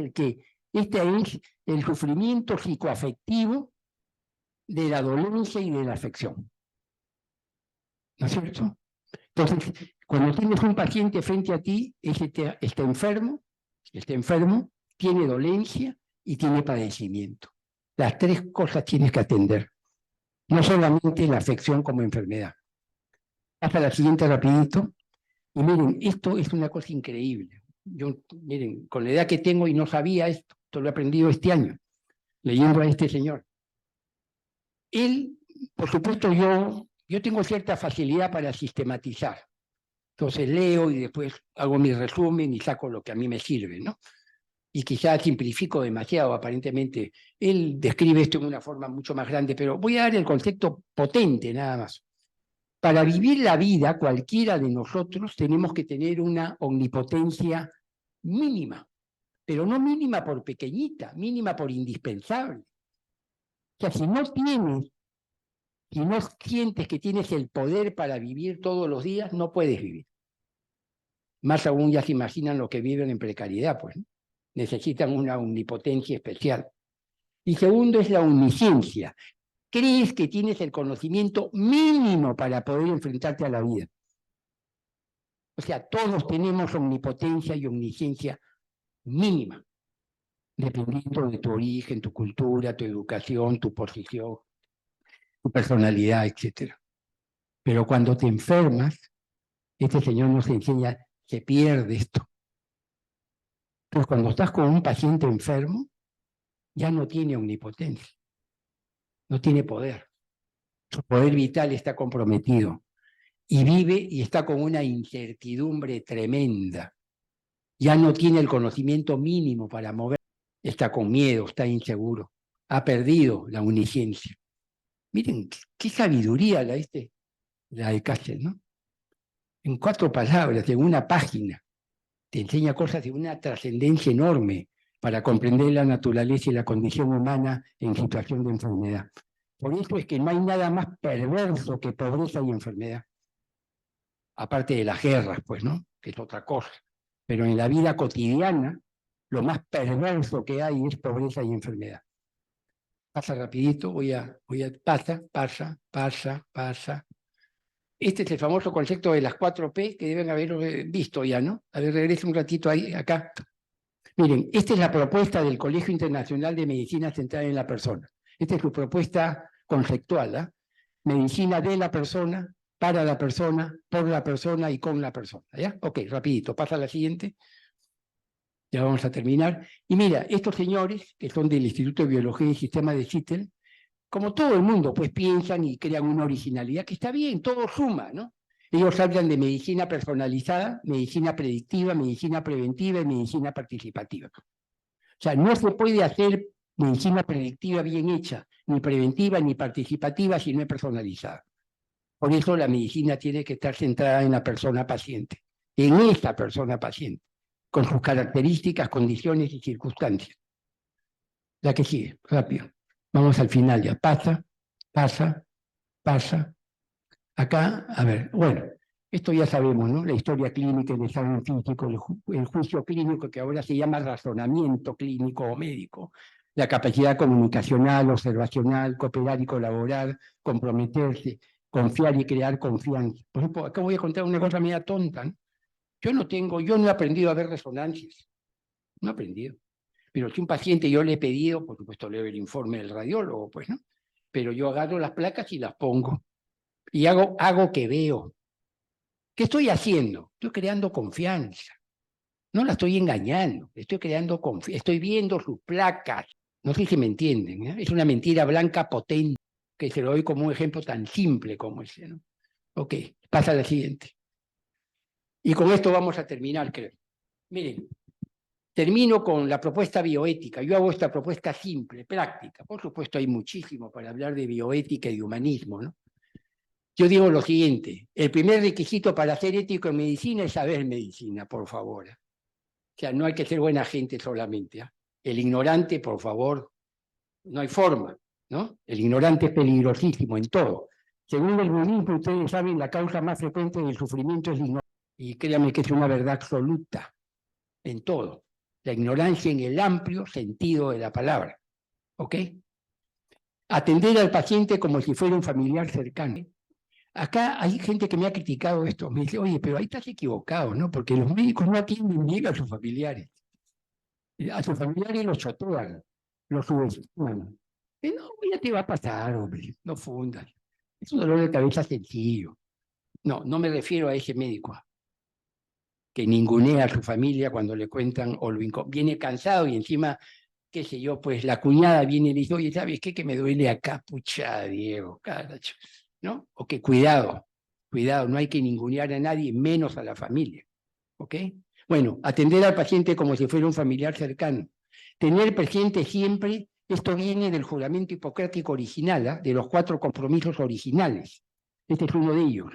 el sufrimiento psicoafectivo de la dolencia y de la afección. ¿No es cierto? Entonces, cuando tienes un paciente frente a ti, está enfermo, tiene dolencia y tiene padecimiento. Las tres cosas tienes que atender. No solamente la afección como enfermedad. Hasta la siguiente rapidito. Y miren, esto es una cosa increíble. Miren, con la edad que tengo y no sabía esto lo he aprendido este año, leyendo a este señor. Él, por supuesto, yo tengo cierta facilidad para sistematizar. Entonces leo y después hago mi resumen y saco lo que a mí me sirve, ¿no? Y quizás simplifico demasiado, aparentemente. Él describe esto en una forma mucho más grande, pero voy a dar el concepto potente nada más. Para vivir la vida, cualquiera de nosotros tenemos que tener una omnipotencia mínima, pero no mínima por pequeñita, mínima por indispensable. O sea, si no sientes que tienes el poder para vivir todos los días, no puedes vivir. Más aún ya se imaginan lo que viven en precariedad, pues, ¿no? Necesitan una omnipotencia especial. Y segundo es la omnisciencia. Crees que tienes el conocimiento mínimo para poder enfrentarte a la vida. O sea, todos tenemos omnipotencia y omnisciencia mínima, dependiendo de tu origen, tu cultura, tu educación, tu posición, tu personalidad, etc. Pero cuando te enfermas, este señor nos enseña, se pierde esto. Entonces, cuando estás con un paciente enfermo, ya no tiene omnipotencia, no tiene poder. Su poder vital está comprometido y vive y está con una incertidumbre tremenda. Ya no tiene el conocimiento mínimo para mover, está con miedo, está inseguro, ha perdido la omnisciencia. Miren, qué sabiduría la de Castle, ¿no? En 4 palabras, en una página, te enseña cosas de una trascendencia enorme para comprender la naturaleza y la condición humana en situación de enfermedad. Por eso es que no hay nada más perverso que pobreza y enfermedad. Aparte de las guerras, pues, ¿no? Que es otra cosa. Pero en la vida cotidiana, lo más perverso que hay es pobreza y enfermedad. Pasa rapidito, pasa. Este es el famoso concepto de las 4P que deben haber visto ya, ¿no? A ver, regreso un ratito ahí, acá. Miren, esta es la propuesta del Colegio Internacional de Medicina Centrada en la Persona. Esta es su propuesta conceptual, ¿eh? Medicina de la persona, para la persona, por la persona y con la persona, ¿ya? Ok, rapidito, pasa a la siguiente. Ya vamos a terminar. Y mira, estos señores, que son del Instituto de Biología y Sistema de Seattle, como todo el mundo, pues piensan y crean una originalidad que está bien, todo suma, ¿no? Ellos hablan de medicina personalizada, medicina predictiva, medicina preventiva y medicina participativa. O sea, no se puede hacer medicina predictiva bien hecha, ni preventiva ni participativa si no es personalizada. Por eso la medicina tiene que estar centrada en la persona paciente, en esta persona paciente, con sus características, condiciones y circunstancias. La que sigue, rápido. Vamos al final ya. Pasa. Acá, a ver, bueno, esto ya sabemos, ¿no? La historia clínica, el examen físico, el juicio clínico, que ahora se llama razonamiento clínico o médico, la capacidad comunicacional, observacional, cooperar y colaborar, comprometerse, confiar y crear confianza. Por ejemplo, acá voy a contar una cosa media tonta, ¿no? Yo no he aprendido a ver resonancias, no he aprendido. Pero si un paciente yo le he pedido, por supuesto leo el informe del radiólogo, pues, ¿no? Pero yo agarro las placas y las pongo. Y hago que veo. ¿Qué estoy haciendo? Estoy creando confianza. No la estoy engañando. Estoy creando confianza. Estoy viendo sus placas. No sé si me entienden, ¿eh? Es una mentira blanca potente, que se lo doy como un ejemplo tan simple como ese, ¿no? Ok, pasa a la siguiente. Y con esto vamos a terminar, creo. Miren, Termino con la propuesta bioética. Yo hago esta propuesta simple, práctica. Por supuesto, hay muchísimo para hablar de bioética y de humanismo, ¿no? Yo digo lo siguiente, el primer requisito para ser ético en medicina es saber medicina, por favor. O sea, no hay que ser buena gente solamente. ¿Eh? El ignorante, por favor, no hay forma, ¿no? El ignorante es peligrosísimo en todo. Según el budismo, ustedes saben, la causa más frecuente del sufrimiento es la ignorancia. Y créanme que es una verdad absoluta en todo. La ignorancia en el amplio sentido de la palabra. ¿Ok? Atender al paciente como si fuera un familiar cercano. Acá hay gente que me ha criticado esto. Me dice, oye, pero ahí estás equivocado, ¿no? Porque los médicos no atienden bien a sus familiares. A sus familiares los chotean, los subestiman. No, ya te va a pasar, hombre, no fundas. Es un dolor de cabeza sencillo. No, no me refiero a ese médico que ningunea a su familia cuando le cuentan o viene cansado y encima, qué sé yo, pues la cuñada viene y le dice, oye, ¿sabes qué? Que me duele acá, pucha, Diego, caracho, ¿no? O que cuidado, no hay que ningunear a nadie, menos a la familia, ¿ok? Bueno, atender al paciente como si fuera un familiar cercano. Tener presente siempre, esto viene del juramento hipocrático original, ¿eh? De los 4 compromisos originales. Este es uno de ellos.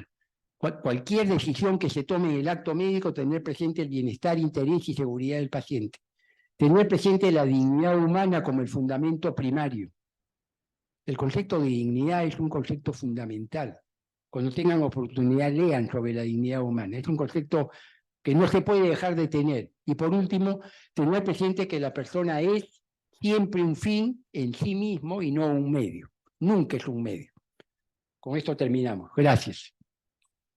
Cualquier decisión que se tome en el acto médico, tener presente el bienestar, interés y seguridad del paciente. Tener presente la dignidad humana como el fundamento primario. El concepto de dignidad es un concepto fundamental. Cuando tengan oportunidad, lean sobre la dignidad humana. Es un concepto que no se puede dejar de tener. Y por último, tener presente que la persona es siempre un fin en sí mismo y no un medio. Nunca es un medio. Con esto terminamos. Gracias.